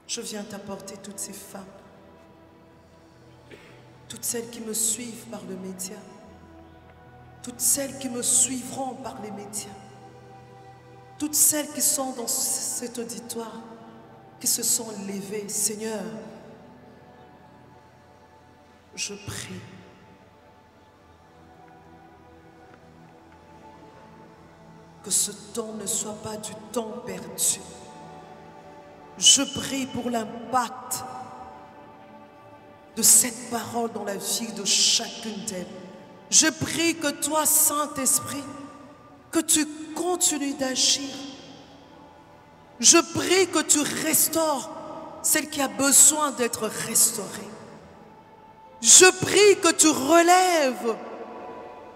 je viens t'apporter toutes ces femmes, toutes celles qui me suivent par le média, toutes celles qui me suivront par les médias, toutes celles qui sont dans cet auditoire, qui se sont levées, Seigneur, je prie que ce temps ne soit pas du temps perdu. Je prie pour l'impact de cette parole dans la vie de chacune d'elles. Je prie que toi, Saint-Esprit, que tu continues d'agir. Je prie que tu restaures celle qui a besoin d'être restaurée. Je prie que tu relèves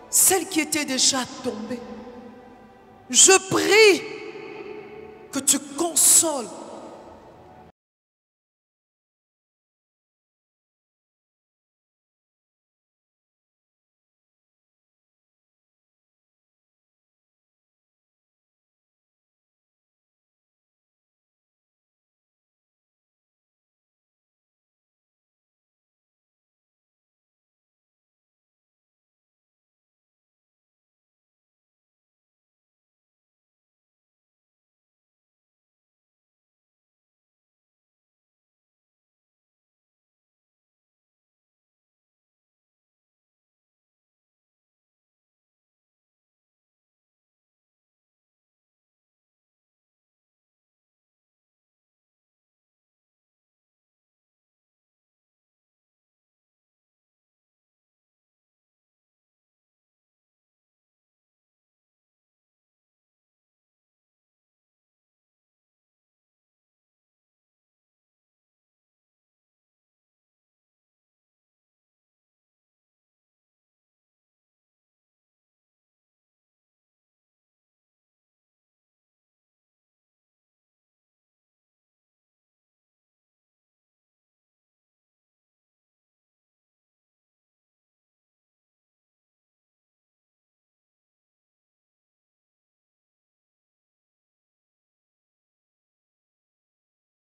celle qui était déjà tombée. Je prie que tu consoles